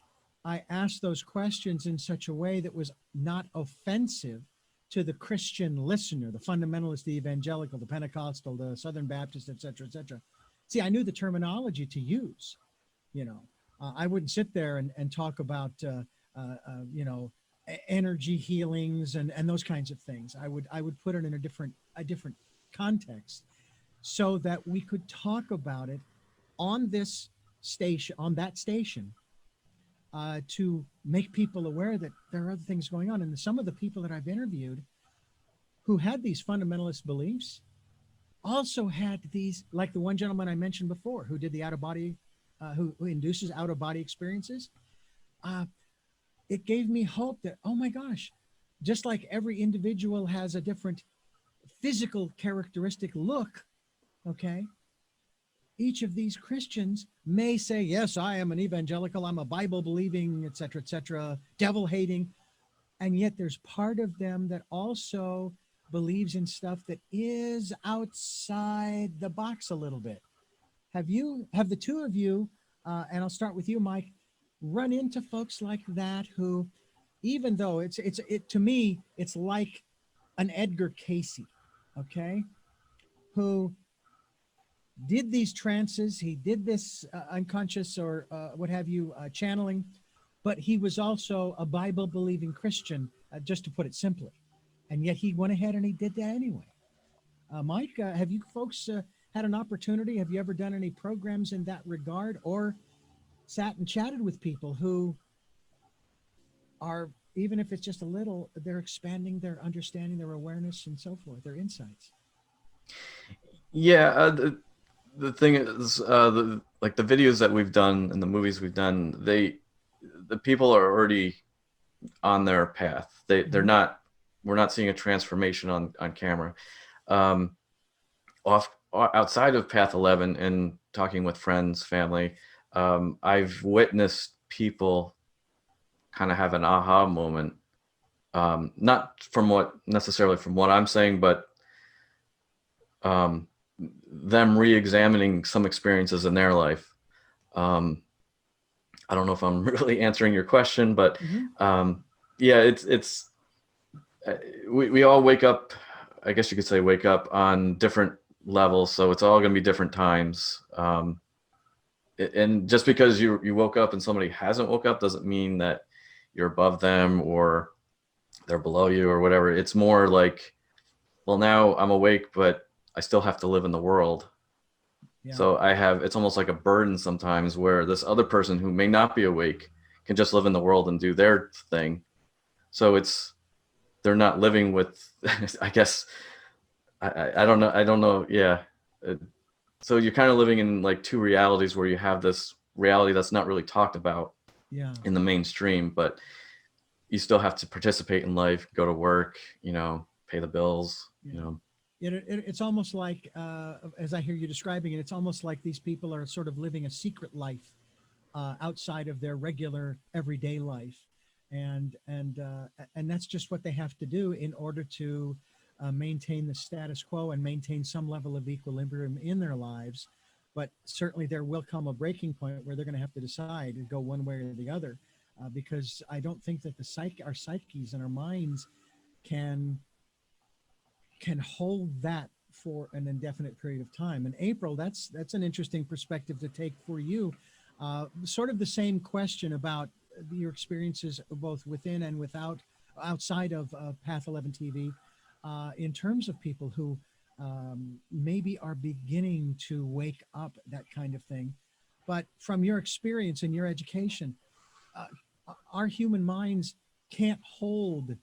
[SPEAKER 1] I asked those questions in such a way that was not offensive to the Christian listener, the fundamentalist, the evangelical, the Pentecostal, the Southern Baptist, et cetera, et cetera. See, I knew the terminology to use. I wouldn't sit there and talk about, energy healings and those kinds of things. I would put it in a different context so that we could talk about it on that station, to make people aware that there are other things going on. And some of the people that I've interviewed who had these fundamentalist beliefs also had these, like the one gentleman I mentioned before, who did the out-of-body, who induces out-of-body experiences. It gave me hope that, oh my gosh, just like every individual has a different physical characteristic look, okay? Each of these Christians may say, yes, I am an evangelical, I'm a Bible believing, et cetera, devil hating. And yet there's part of them that also believes in stuff that is outside the box a little bit. Have the two of you, and I'll start with you, Mike, run into folks like that who, even though to me, it's like an Edgar Casey, okay, who did these trances, he did this unconscious or what have you, channeling, but he was also a Bible believing Christian, just to put it simply. And yet he went ahead and he did that anyway. Mike, have you folks had an opportunity? Have you ever done any programs in that regard, or sat and chatted with people who are, even if it's just a little, they're expanding their understanding, their awareness, and so forth, their insights?
[SPEAKER 2] Yeah, the thing is, like the videos that we've done and the movies we've done, the people are already on their path. They're not. We're not seeing a transformation on camera. Outside of Path 11 and talking with friends, family, I've witnessed people kind of have an aha moment. Not necessarily from what I'm saying, but them re-examining some experiences in their life. I don't know if I'm really answering your question, but yeah, we all wake up, I guess you could say wake up on different levels. So it's all going to be different times. And just because you woke up and somebody hasn't woke up doesn't mean that you're above them or they're below you or whatever. It's more like, well, now I'm awake, but I still have to live in the world. Yeah. So it's almost like a burden sometimes where this other person who may not be awake can just live in the world and do their thing. So they're not living with, I guess, I don't know. Yeah. So you're kind of living in like two realities where you have this reality that's not really talked about in the mainstream, but you still have to participate in life, go to work, pay the bills,
[SPEAKER 1] It's almost like, as I hear you describing it, it's almost like these people are sort of living a secret life outside of their regular everyday life. And that's just what they have to do in order to maintain the status quo and maintain some level of equilibrium in their lives. But certainly there will come a breaking point where they're going to have to decide and go one way or the other, because I don't think that our psyches and our minds can hold that for an indefinite period of time. And April, that's an interesting perspective to take for you. Sort of the same question about your experiences both within and outside of Path 11 TV, in terms of people who maybe are beginning to wake up, that kind of thing. But from your experience and your education, uh, our human minds can't hold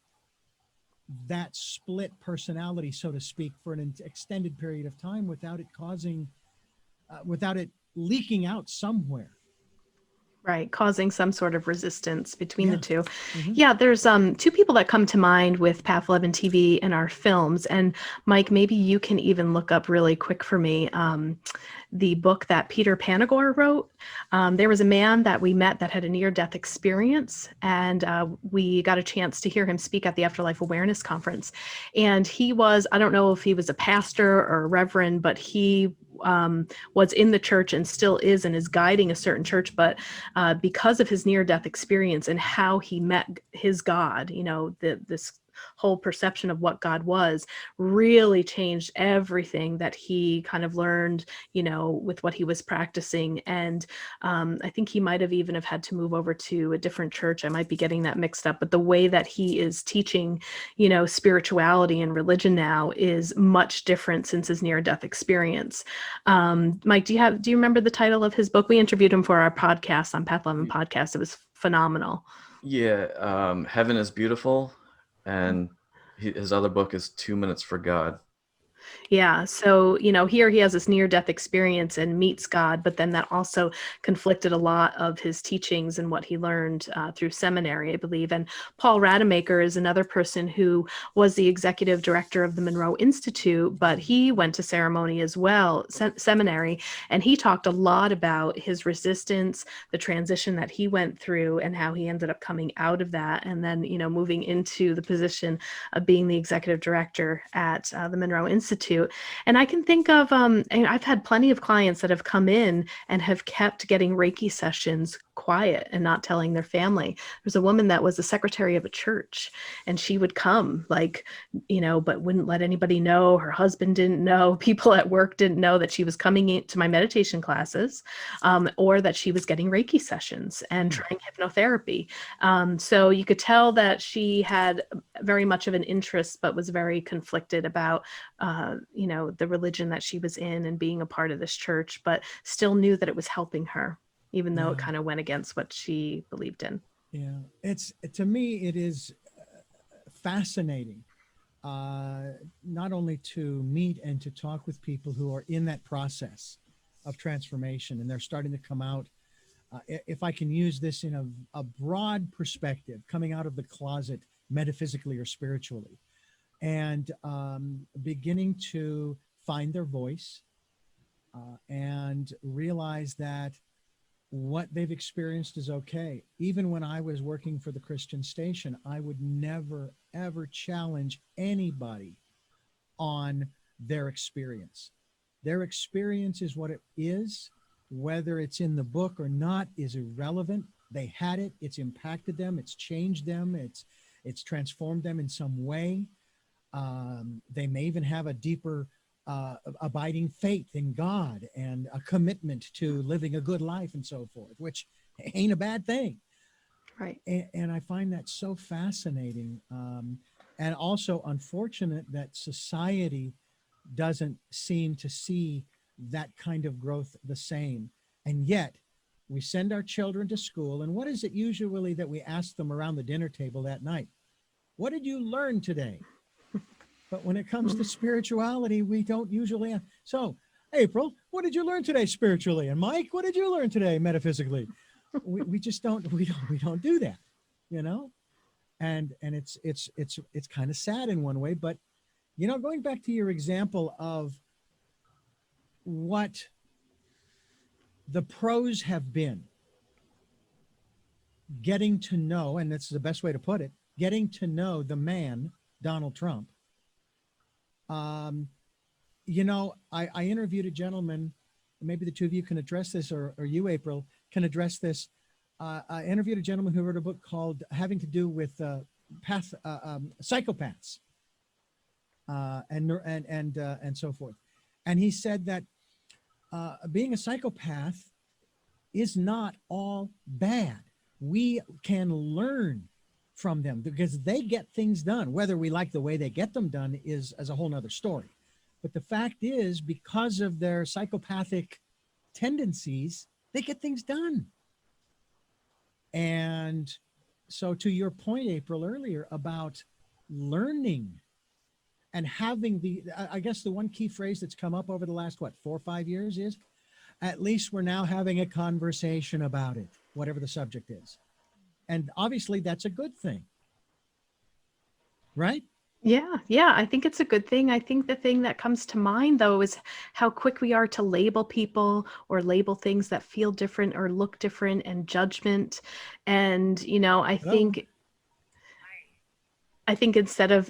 [SPEAKER 1] that split personality, so to speak, for an extended period of time without it without it leaking out somewhere.
[SPEAKER 3] Right, causing some sort of resistance between the two.
[SPEAKER 1] Mhm.
[SPEAKER 3] Yeah, there's two people that come to mind with Path 11 TV in our films. And Mike, maybe you can even look up really quick for me the book that Peter Panagore wrote. There was a man that we met that had a near-death experience, and we got a chance to hear him speak at the Afterlife Awareness Conference. And he was, I don't know if he was a pastor or a reverend, but he was in the church and still is and is guiding a certain church. But because of his near-death experience and how he met his God, this whole perception of what God was really changed everything that he kind of learned, with what he was practicing. And I think he might have even have had to move over to a different church. I might be getting that mixed up, but the way that he is teaching, spirituality and religion now is much different since his near-death experience. Mike, do you remember the title of his book? We interviewed him for our podcast on Path 11 podcast. It was phenomenal.
[SPEAKER 2] Yeah, Heaven is Beautiful, and his other book is 2 Minutes for God.
[SPEAKER 3] Yeah. So, here he has this near-death experience and meets God, but then that also conflicted a lot of his teachings and what he learned through seminary, I believe. And Paul Rademacher is another person who was the executive director of the Monroe Institute, but he went to ceremony as well, seminary, and he talked a lot about his resistance, the transition that he went through, and how he ended up coming out of that, and then, moving into the position of being the executive director at the Monroe Institute. And I can think of, and I've had plenty of clients that have come in and have kept getting Reiki sessions quiet and not telling their family. There's a woman that was the secretary of a church, and she would come but wouldn't let anybody know. Her husband didn't know. People at work didn't know that she was coming into my meditation classes, or that she was getting Reiki sessions and trying hypnotherapy. So you could tell that she had very much of an interest, but was very conflicted about the religion that she was in and being a part of this church, but still knew that it was helping her, even though it kind of went against what she believed in.
[SPEAKER 1] Yeah, to me, it is fascinating, not only to meet and to talk with people who are in that process of transformation and they're starting to come out. If I can use this in a broad perspective, coming out of the closet metaphysically or spiritually, and beginning to find their voice and realize that what they've experienced is okay. Even when I was working for the Christian station, I would never, ever challenge anybody on their experience. Their experience is what it is. Whether it's in the book or not is irrelevant. They had it. It's impacted them. It's changed them. It's transformed them in some way. They may even have a deeper abiding faith in God and a commitment to living a good life and so forth, which ain't a bad thing.
[SPEAKER 3] Right.
[SPEAKER 1] And I find that so fascinating, and also unfortunate that society doesn't seem to see that kind of growth the same. And yet we send our children to school, and what is it usually that we ask them around the dinner table that night? What did you learn today? But when it comes to spirituality, we don't usually ask. So, April, what did you learn today spiritually? And Mike, what did you learn today metaphysically? We just don't do that, And it's kind of sad in one way, but going back to your example of what the pros have been, getting to know, and this is the best way to put it, getting to know the man, Donald Trump. I interviewed a gentleman, maybe the two of you can address this, or you, April, can address this. I interviewed a gentleman who wrote a book called having to do with psychopaths and so forth. And he said that being a psychopath is not all bad. we can learn from them because they get things done. Whether we like the way they get them done is as a whole nother story. But the fact is, because of their psychopathic tendencies, they get things done. And so, to your point, April, earlier about learning and having I guess the one key phrase that's come up over the last, 4 or 5 years is at least we're now having a conversation about it, whatever the subject is. And obviously, that's a good thing. Right?
[SPEAKER 3] Yeah, I think it's a good thing. I think the thing that comes to mind, though, is how quick we are to label people or label things that feel different or look different, and judgment. And, I think instead of,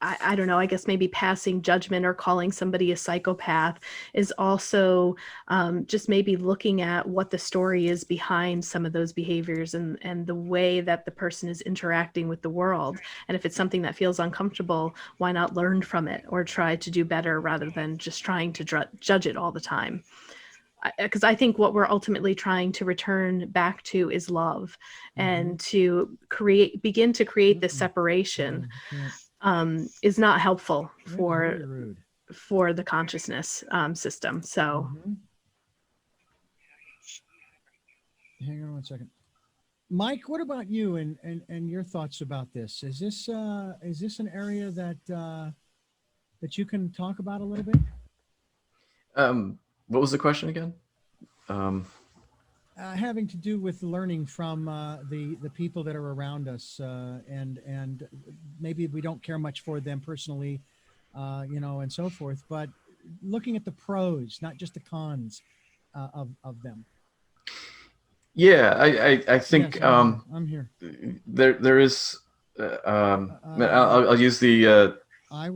[SPEAKER 3] I don't know, I guess maybe passing judgment or calling somebody a psychopath is also just maybe looking at what the story is behind some of those behaviors, and the way that the person is interacting with the world. And if it's something that feels uncomfortable, why not learn from it or try to do better rather than just trying to judge it all the time? Because I think what we're ultimately trying to return back to is love, and to begin to create this separation is not helpful for the consciousness system. So
[SPEAKER 1] hang on one second. Mike, what about you and your thoughts about this? Is this an area that you can talk about a little bit?
[SPEAKER 2] What was the question again?
[SPEAKER 1] Having to do with learning from the people that are around us, and maybe we don't care much for them personally, and so forth, but looking at the pros, not just the cons of them.
[SPEAKER 2] Yeah, I think
[SPEAKER 1] yes, I'm here.
[SPEAKER 2] There is. I'll use the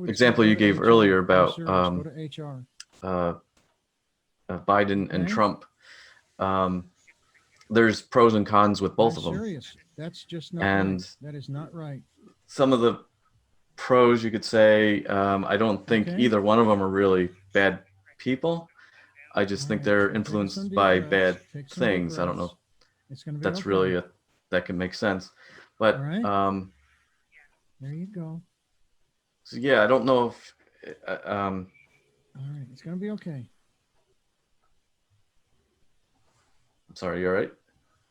[SPEAKER 2] example you gave earlier about
[SPEAKER 1] go to HR.
[SPEAKER 2] Biden and Trump. There's pros and cons with both of them.
[SPEAKER 1] Serious. That's just not right. That is not right.
[SPEAKER 2] Some of the pros, you could say, I don't think either one of them are really bad people. I just think they're influenced by bad things. I don't know. That's really that can make sense. But
[SPEAKER 1] there you go.
[SPEAKER 2] So yeah, I don't know if
[SPEAKER 1] all right, it's gonna be okay.
[SPEAKER 2] I'm sorry, you all right?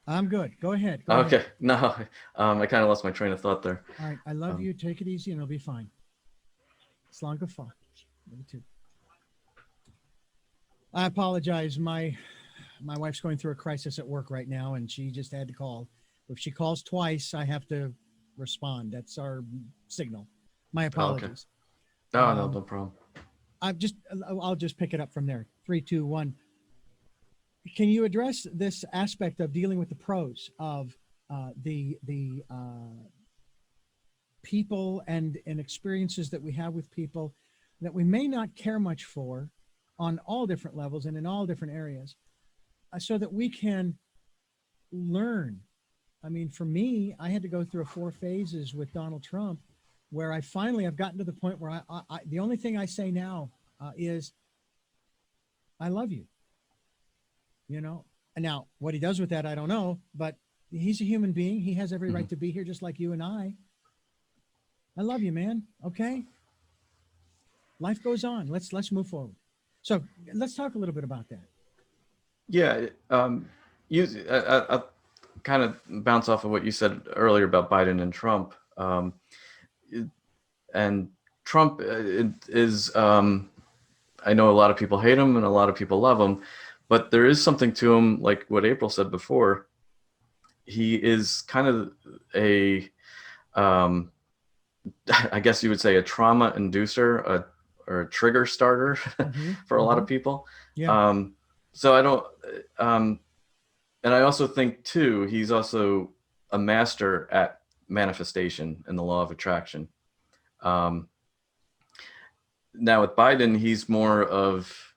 [SPEAKER 1] I'm good. Go ahead.
[SPEAKER 2] Okay.
[SPEAKER 1] Ahead.
[SPEAKER 2] No, I kind of lost my train of thought there.
[SPEAKER 1] All right. I love you. Take it easy and it'll be fine. It's long fun. Me too. I apologize. My wife's going through a crisis at work right now, and she just had to call. If she calls twice, I have to respond. That's our signal. My apologies.
[SPEAKER 2] Oh, no problem.
[SPEAKER 1] I'll just pick it up from there. 3, 2, 1. Can you address this aspect of dealing with the pros of the people and experiences that we have with people that we may not care much for on all different levels and in all different areas, so that we can learn? I mean, for me, I had to go through 4 phases with Donald Trump, where I've gotten to the point where I the only thing I say now is, I love you. And now what he does with that, I don't know, but he's a human being. He has every right to be here, just like you and I. I love you, man. Okay. Life goes on. Let's move forward. So let's talk a little bit about that.
[SPEAKER 2] Yeah. I kind of bounce off of what you said earlier about Biden and Trump. And Trump is, I know a lot of people hate him and a lot of people love him, but there is something to him, like what April said before. He is kind of I guess you would say a trauma inducer, or a trigger starter for a lot of people.
[SPEAKER 1] Yeah.
[SPEAKER 2] So I don't, and I also think too, he's also a master at manifestation and the law of attraction. Now with Biden, he's more of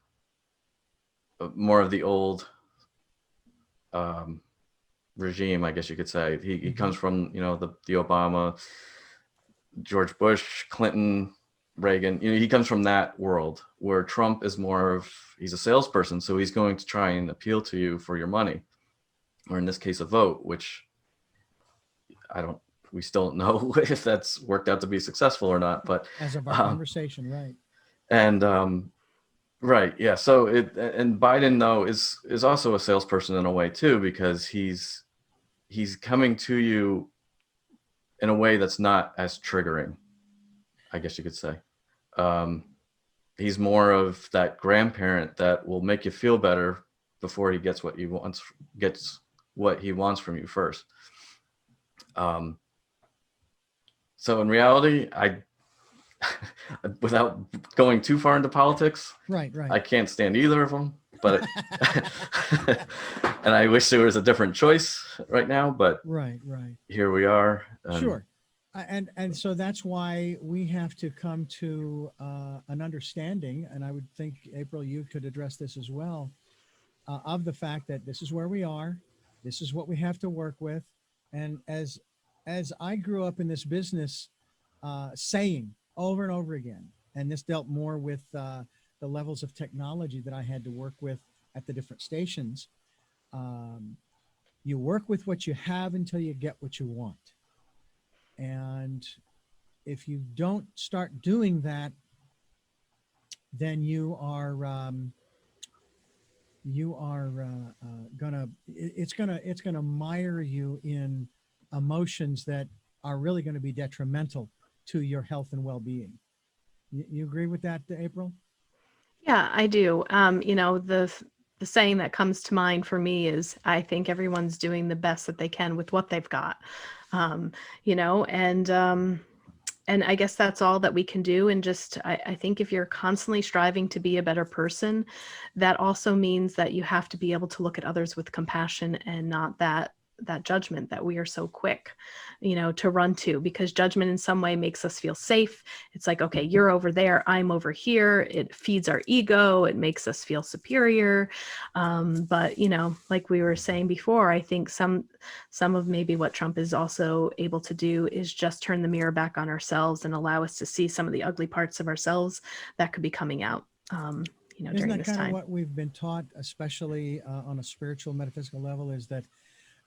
[SPEAKER 2] the old regime, I guess you could say. He comes from, the Obama, George Bush, Clinton, Reagan. He comes from that world, where Trump is more of, he's a salesperson, so he's going to try and appeal to you for your money. or in this case, a vote, which we still don't know if that's worked out to be successful or not. But
[SPEAKER 1] As of our
[SPEAKER 2] um,
[SPEAKER 1] conversation, right?
[SPEAKER 2] and right, yeah. So and Biden though is also a salesperson in a way too, because he's coming to you in a way that's not as triggering, I guess you could say. Um, he's more of that grandparent that will make you feel better before he gets what he wants from you first. Um, so in reality, without going too far into politics,
[SPEAKER 1] Right.
[SPEAKER 2] I can't stand either of them. But and I wish there was a different choice right now. But
[SPEAKER 1] right.
[SPEAKER 2] here we are.
[SPEAKER 1] Sure. And so that's why we have to come to an understanding, and I would think, April, you could address this as well, of the fact that this is where we are, this is what we have to work with. And as I grew up in this business, saying over and over again, and this dealt more with the levels of technology that I had to work with at the different stations. You work with what you have until you get what you want. And if you don't start doing that, then you are gonna mire you in emotions that are really going to be detrimental to your health and well-being. You agree with that, April?
[SPEAKER 3] Yeah, I do. The saying that comes to mind for me is I think everyone's doing the best that they can with what they've got. Um, you know, and I guess that's all that we can do. And just I think if you're constantly striving to be a better person, that also means that you have to be able to look at others with compassion and not that judgment that we are so quick, to run to, because judgment in some way makes us feel safe. It's like, okay, you're over there, I'm over here. It feeds our ego. It makes us feel superior. But like we were saying before, I think some of maybe what Trump is also able to do is just turn the mirror back on ourselves and allow us to see some of the ugly parts of ourselves that could be coming out.
[SPEAKER 1] Isn't
[SPEAKER 3] During
[SPEAKER 1] that
[SPEAKER 3] this
[SPEAKER 1] kind
[SPEAKER 3] time.
[SPEAKER 1] of what we've been taught, especially on a spiritual, metaphysical level, is that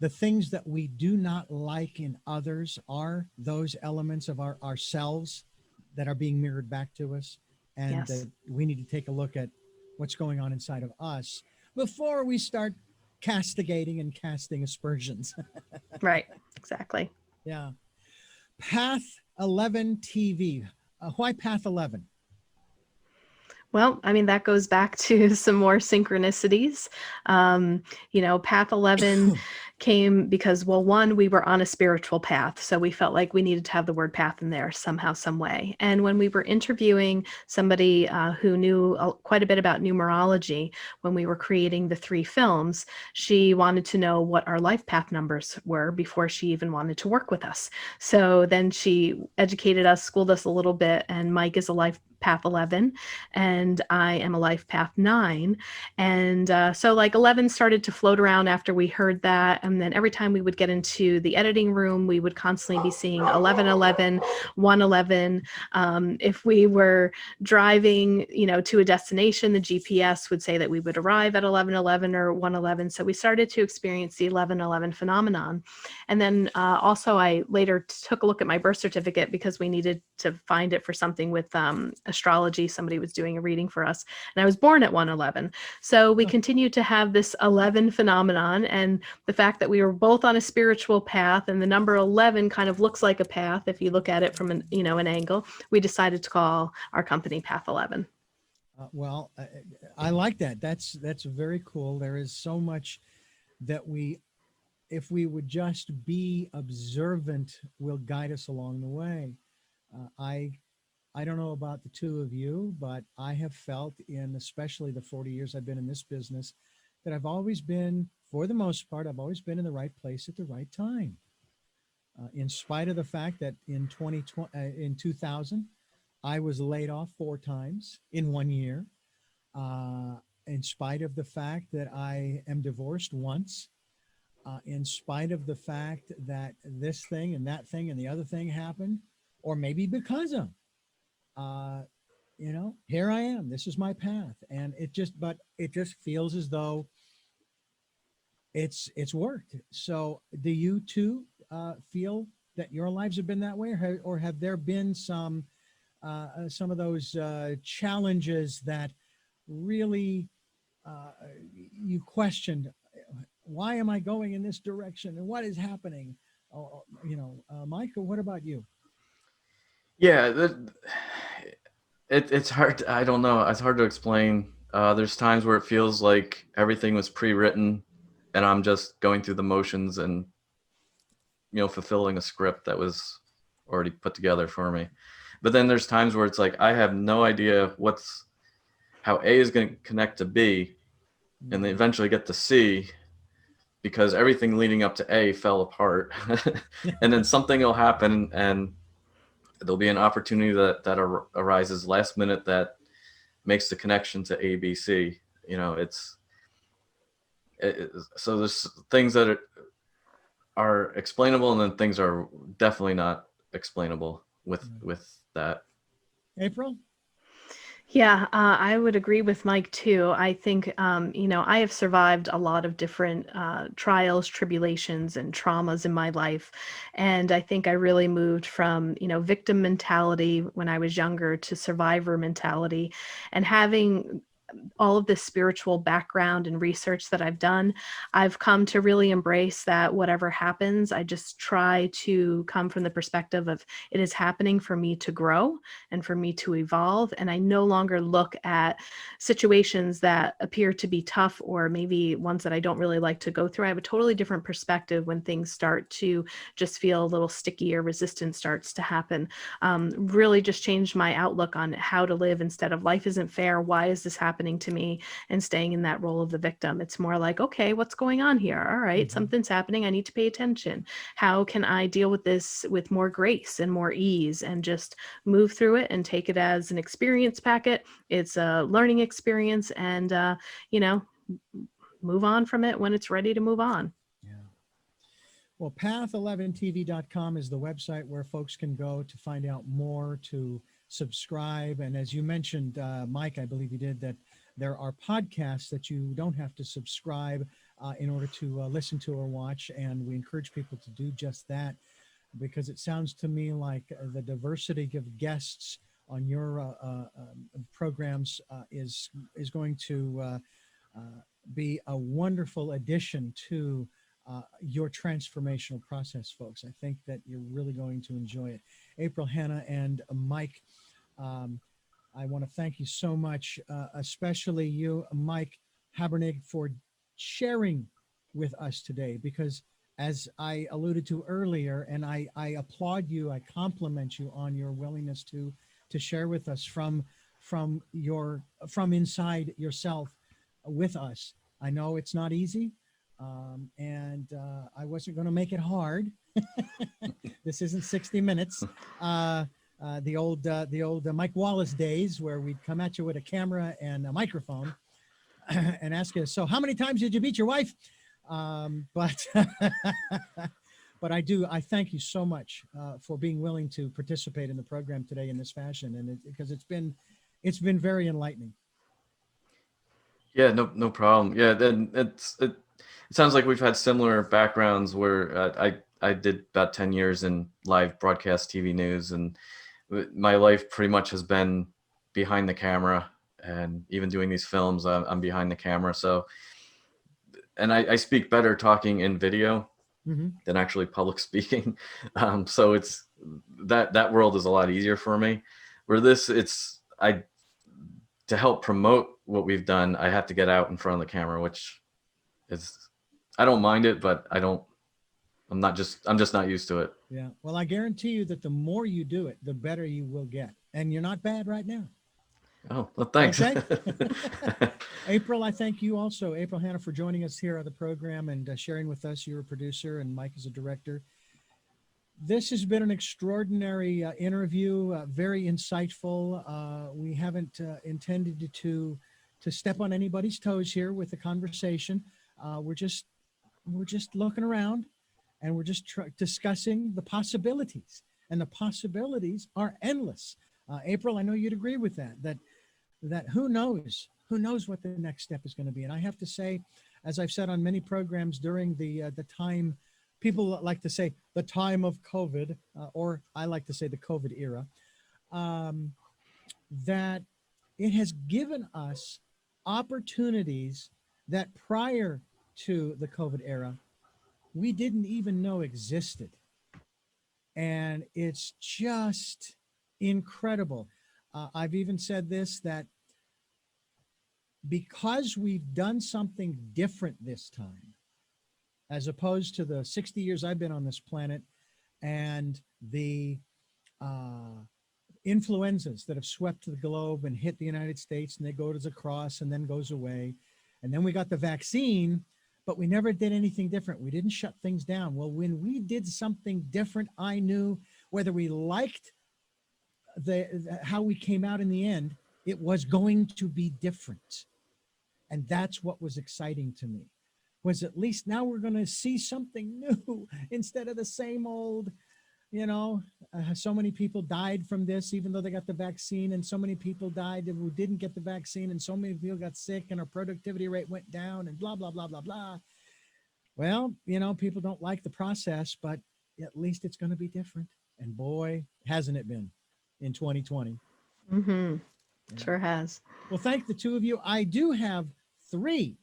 [SPEAKER 1] the things that we do not like in others are those elements of ourselves that are being mirrored back to us, and
[SPEAKER 3] Yes.
[SPEAKER 1] that we need to take a look at what's going on inside of us before we start castigating and casting aspersions.
[SPEAKER 3] Right. Exactly.
[SPEAKER 1] Yeah. Path 11 TV. Why Path 11?
[SPEAKER 3] Well, I mean, that goes back to some more synchronicities. Path 11 came because, well, one, we were on a spiritual path. So we felt like we needed to have the word path in there somehow, some way. And when we were interviewing somebody who knew quite a bit about numerology, when we were creating the 3 films, she wanted to know what our life path numbers were before she even wanted to work with us. So then she educated us, schooled us a little bit, and Mike is a life path 11 and I am a life path 9. And so like 11 started to float around after we heard that. And then every time we would get into the editing room, we would constantly be seeing 1111, 111. If we were driving, to a destination, the GPS would say that we would arrive at 1111 or 111. So we started to experience the 1111 phenomenon. And then also I later took a look at my birth certificate because we needed to find it for something with astrology. Somebody was doing a reading for us, and I was born at 111. So we continue to have this 11 phenomenon, and the fact that we were both on a spiritual path, and the number 11 kind of looks like a path if you look at it from an angle. We decided to call our company Path 11.
[SPEAKER 1] Well, I like that. That's very cool. There is so much that if we would just be observant, will guide us along the way. I don't know about the two of you, but I have felt in especially the 40 years I've been in this business that I've always been, for the most part, I've always been in the right place at the right time. In spite of the fact that in 2000, I was laid off 4 times in 1 year. In spite of the fact that I am divorced once, in spite of the fact that this thing and that thing and the other thing happened, or maybe because of, here I am. This is my path, and it just feels as though it's worked. So do you too feel that your lives have been that way, or have there been some of those challenges that really you questioned, why am I going in this direction and what is happening? Michael, what about you?
[SPEAKER 2] Yeah, it's hard. I don't know. It's hard to explain. There's times where it feels like everything was pre-written, and I'm just going through the motions and fulfilling a script that was already put together for me. But then there's times where it's like I have no idea how A is going to connect to B, and they eventually get to C because everything leading up to A fell apart, and then something will happen and there'll be an opportunity that arises last minute that makes the connection to ABC. So there's things that are explainable, and then things are definitely not explainable with that.
[SPEAKER 1] April?
[SPEAKER 3] Yeah, I would agree with Mike too. I think, I have survived a lot of different trials, tribulations, and traumas in my life. And I think I really moved from, victim mentality when I was younger to survivor mentality. And having all of this spiritual background and research that I've done, I've come to really embrace that whatever happens, I just try to come from the perspective of it is happening for me to grow and for me to evolve. And I no longer look at situations that appear to be tough or maybe ones that I don't really like to go through. I have a totally different perspective when things start to just feel a little sticky or resistance starts to happen. Really just changed my outlook on how to live instead of life isn't fair. Why is this happening to me? And staying in that role of the victim. It's more like, okay, what's going on here? All right, something's happening. I need to pay attention. How can I deal with this with more grace and more ease and just move through it and take it as an experience packet? It's a learning experience and, move on from it when it's ready to move on.
[SPEAKER 1] Yeah. Well, path11tv.com is the website where folks can go to find out more, to subscribe. And as you mentioned, Mike, I believe you did, that there are podcasts that you don't have to subscribe in order to listen to or watch. And we encourage people to do just that, because it sounds to me like the diversity of guests on your programs is going to be a wonderful addition to your transformational process, folks. I think that you're really going to enjoy it. April, Hannah, and Mike, I want to thank you so much, especially you, Mike Habering, for sharing with us today, because as I alluded to earlier, and I applaud you, I compliment you on your willingness to share with us from inside yourself with us. I know it's not easy, and I wasn't going to make it hard. This isn't 60 Minutes. The old Mike Wallace days, where we'd come at you with a camera and a microphone and ask you, so how many times did you beat your wife? But but I thank you so much for being willing to participate in the program today in this fashion, and because it's been very enlightening.
[SPEAKER 2] Yeah, no problem. Yeah, then it sounds like we've had similar backgrounds where I did about 10 years in live broadcast TV news, and my life pretty much has been behind the camera, and even doing these films, I'm behind the camera. So, and I speak better talking in video than actually public speaking. So it's that world is a lot easier for me. Where to help promote what we've done, I have to get out in front of the camera, which is, I don't mind it, but I'm just not used to it.
[SPEAKER 1] Yeah. Well, I guarantee you that the more you do it, the better you will get. And you're not bad right now.
[SPEAKER 2] Oh, well, thanks.
[SPEAKER 1] Okay. April, I thank you also, April Hannah, for joining us here on the program and sharing with us. You're a producer and Mike is a director. This has been an extraordinary interview, very insightful. We haven't intended to step on anybody's toes here with the conversation. We're just looking around, and we're just discussing the possibilities, and the possibilities are endless. April, I know you'd agree with that who knows what the next step is going to be. And I have to say, as I've said on many programs during the time, people like to say the time of COVID, or I like to say the COVID era, um, that it has given us opportunities that prior to the COVID era, we didn't even know existed. And it's just incredible. I've even said this, that because we've done something different this time, as opposed to the 60 years I've been on this planet and the uh, influenzas that have swept the globe and hit the United States, and they go as across and then goes away. And then we got the vaccine, but we never did anything different. We didn't shut things down. Well, when we did something different, I knew whether we liked how we came out in the end, it was going to be different. And that's what was exciting to me, was at least now we're going to see something new instead of the same old. So many people died from this, even though they got the vaccine, and so many people died who didn't get the vaccine, and so many people got sick, and our productivity rate went down, and blah, blah, blah, blah, blah. Well, people don't like the process, but at least it's going to be different. And boy, hasn't it been in 2020.
[SPEAKER 3] Mm-hmm.
[SPEAKER 1] Yeah.
[SPEAKER 3] Sure has.
[SPEAKER 1] Well, thank the two of you. I do have 3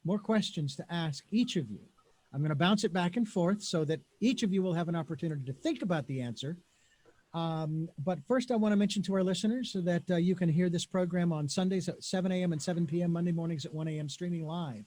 [SPEAKER 1] more questions to ask each of you. I'm going to bounce it back and forth so that each of you will have an opportunity to think about the answer. But first, I want to mention to our listeners so that you can hear this program on Sundays at 7 a.m. and 7 p.m., Monday mornings at 1 a.m., streaming live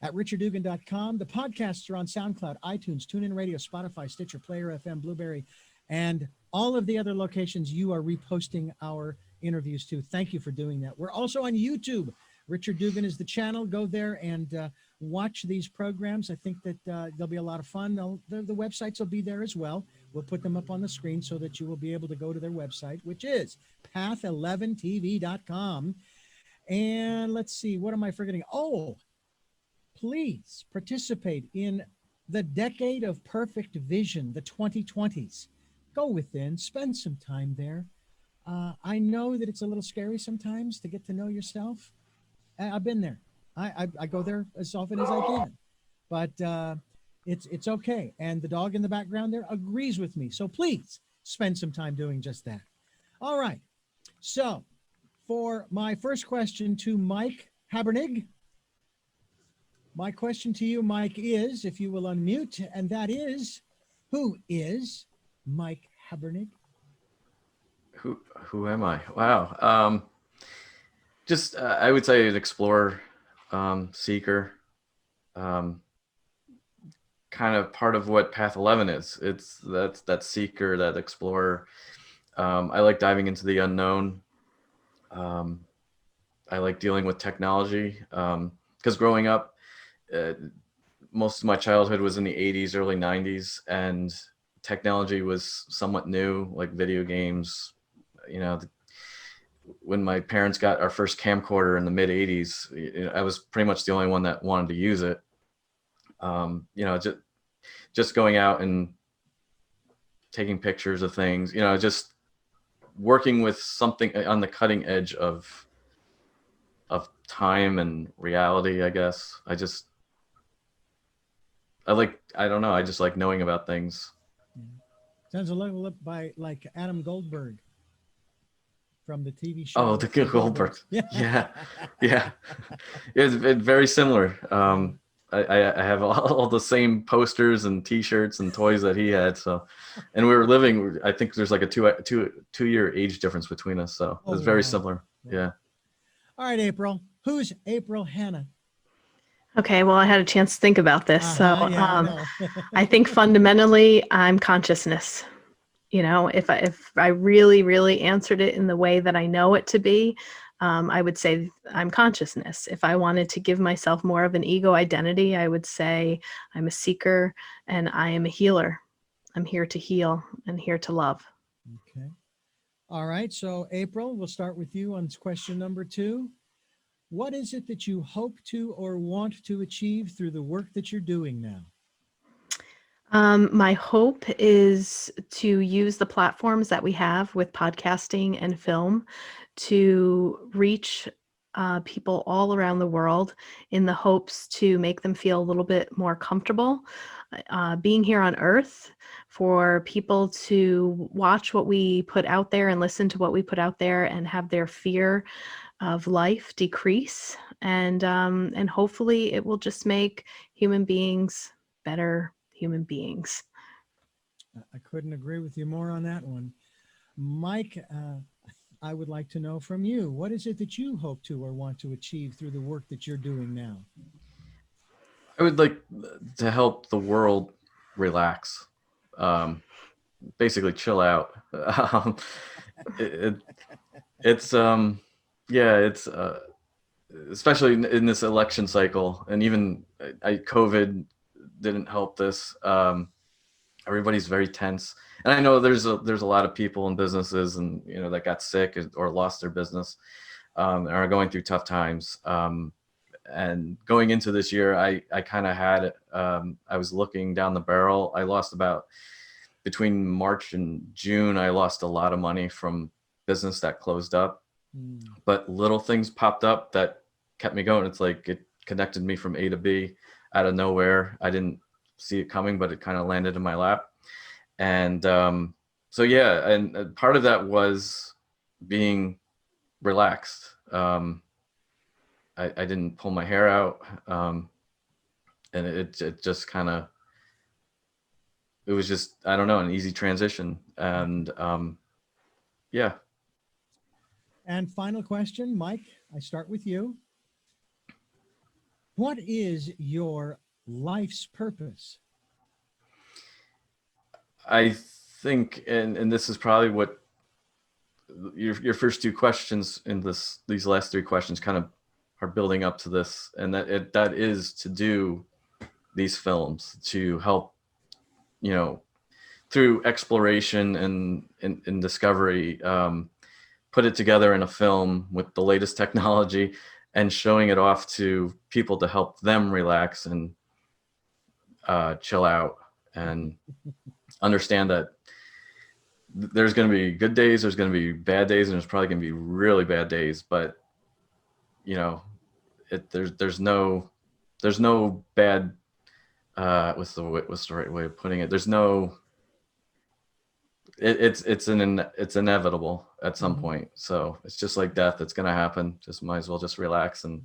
[SPEAKER 1] at richarddugan.com. The podcasts are on SoundCloud, iTunes, TuneIn Radio, Spotify, Stitcher, Player FM, Blueberry, and all of the other locations you are reposting our interviews to. Thank you for doing that. We're also on YouTube. Richard Dugan is the channel. Go there and watch these programs. I think that they'll be a lot of fun. The websites will be there as well. We'll put them up on the screen so that you will be able to go to their website, which is path11tv.com. And let's see, what am I forgetting? Oh, please participate in the Decade of Perfect Vision, the 2020s. Go within, spend some time there. I know that it's a little scary sometimes to get to know yourself. I've been there. I go there as often as I can, but it's okay. And the dog in the background there agrees with me. So please spend some time doing just that. All right. So for my first question to Mike Habering, my question to you, Mike, is, if you will unmute, and that is, who is Mike Habering?
[SPEAKER 2] Who am I? Wow. Just I would say an explorer, seeker, kind of part of what Path 11 is. It's that seeker, that explorer. I like diving into the unknown. I like dealing with technology because growing up, most of my childhood was in the 80s, early 90s, and technology was somewhat new, like video games. When my parents got our first camcorder in the mid 80s, I was pretty much the only one that wanted to use it. Just going out and taking pictures of things, just working with something on the cutting edge of time and reality, I guess. I don't know. I just like knowing about things.
[SPEAKER 1] Sounds a little by like Adam Goldberg from the TV show.
[SPEAKER 2] Oh, the Goldberg. Yeah. It's very similar. I have all the same posters and T-shirts and toys that he had. So, and we were living. I think there's like a two-year age difference between us. So it was very similar. Yeah.
[SPEAKER 1] All right, April. Who's April Hanna?
[SPEAKER 3] Okay, well, I had a chance to think about this.
[SPEAKER 1] Yeah,
[SPEAKER 3] I think fundamentally, I'm consciousness. If I really, really answered it in the way that I know it to be, I would say I'm consciousness. If I wanted to give myself more of an ego identity, I would say I'm a seeker and I am a healer. I'm here to heal and here to love.
[SPEAKER 1] Okay. All right. So April, we'll start with you on question number 2. What is it that you hope to or want to achieve through the work that you're doing now?
[SPEAKER 3] My hope is to use the platforms that we have with podcasting and film to reach people all around the world in the hopes to make them feel a little bit more comfortable being here on Earth, for people to watch what we put out there and listen to what we put out there and have their fear of life decrease. And hopefully it will just make human beings better human beings.
[SPEAKER 1] I couldn't agree with you more on that one. Mike, I would like to know from you, what is it that you hope to or want to achieve through the work that you're doing now?
[SPEAKER 2] I would like to help the world relax, basically chill out. It, it's yeah, it's especially in this election cycle, and even COVID didn't help this. Everybody's very tense, and I know there's a lot of people and businesses, and that got sick or lost their business, and are going through tough times. And going into this year, I kind of had I was looking down the barrel. I lost about between March and June. I lost a lot of money from business that closed up, but little things popped up that kept me going. It's like it connected me from A to B out of nowhere. I didn't see it coming, but it kind of landed in my lap. And so yeah, and part of that was being relaxed. I didn't pull my hair out, and it just kind of, it was just, I don't know, an easy transition. And yeah.
[SPEAKER 1] And final question, Mike, I start with you. What is your life's purpose?
[SPEAKER 2] I think, and this is probably what your first two questions in these last three questions kind of are building up to this, and that is to do these films to help, through exploration and discovery, put it together in a film with the latest technology and showing it off to people to help them relax and chill out and understand that there's going to be good days, there's going to be bad days, and there's probably going to be really bad days, but there's no bad what's the right way of putting it, there's no, it's inevitable at some point. So it's just like death, it's going to happen. Just might as well just relax and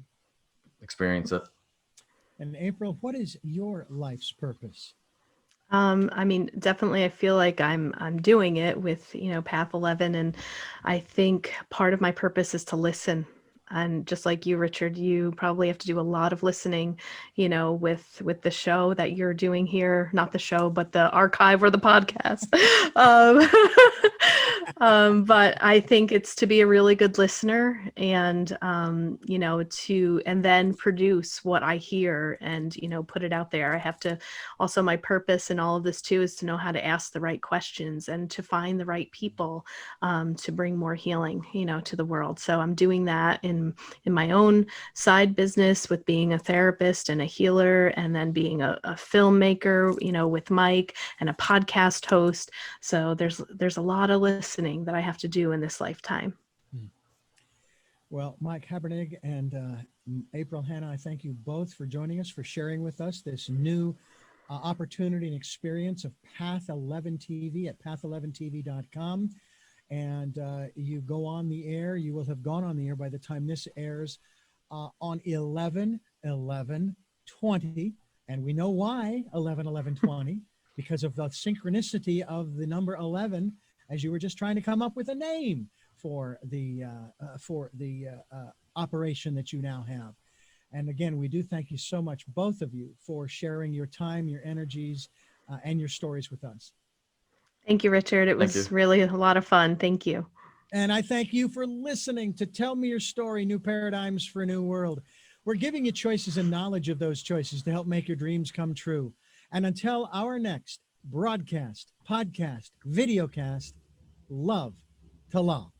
[SPEAKER 2] experience it.
[SPEAKER 1] And April, what is your life's purpose?
[SPEAKER 3] I mean, definitely, I feel like I'm doing it with, Path 11, and I think part of my purpose is to listen. And just like you, Richard, you probably have to do a lot of listening, with the show that you're doing here, not the show, but the archive or the podcast. But I think it's to be a really good listener and, and then produce what I hear and, put it out there. I have to also, my purpose in all of this too is to know how to ask the right questions and to find the right people to bring more healing, to the world. So I'm doing that in my own side business with being a therapist and a healer, and then being a filmmaker, with Mike, and a podcast host. So there's a lot of listening that I have to do in this lifetime.
[SPEAKER 1] Well, Mike Habering and April Hanna, I thank you both for joining us, for sharing with us this new opportunity and experience of Path 11 TV at path11tv.com. And you go on the air, you will have gone on the air by the time this airs on 11/11/20. And we know why 11/11/20, because of the synchronicity of the number 11, as you were just trying to come up with a name for the operation that you now have. And again, we do thank you so much, both of you, for sharing your time, your energies, and your stories with us.
[SPEAKER 3] Thank you, Richard. It was really a lot of fun. Thank you.
[SPEAKER 1] And I thank you for listening to Tell Me Your Story, New Paradigms for a New World. We're giving you choices and knowledge of those choices to help make your dreams come true. And until our next broadcast, podcast, videocast, love to law.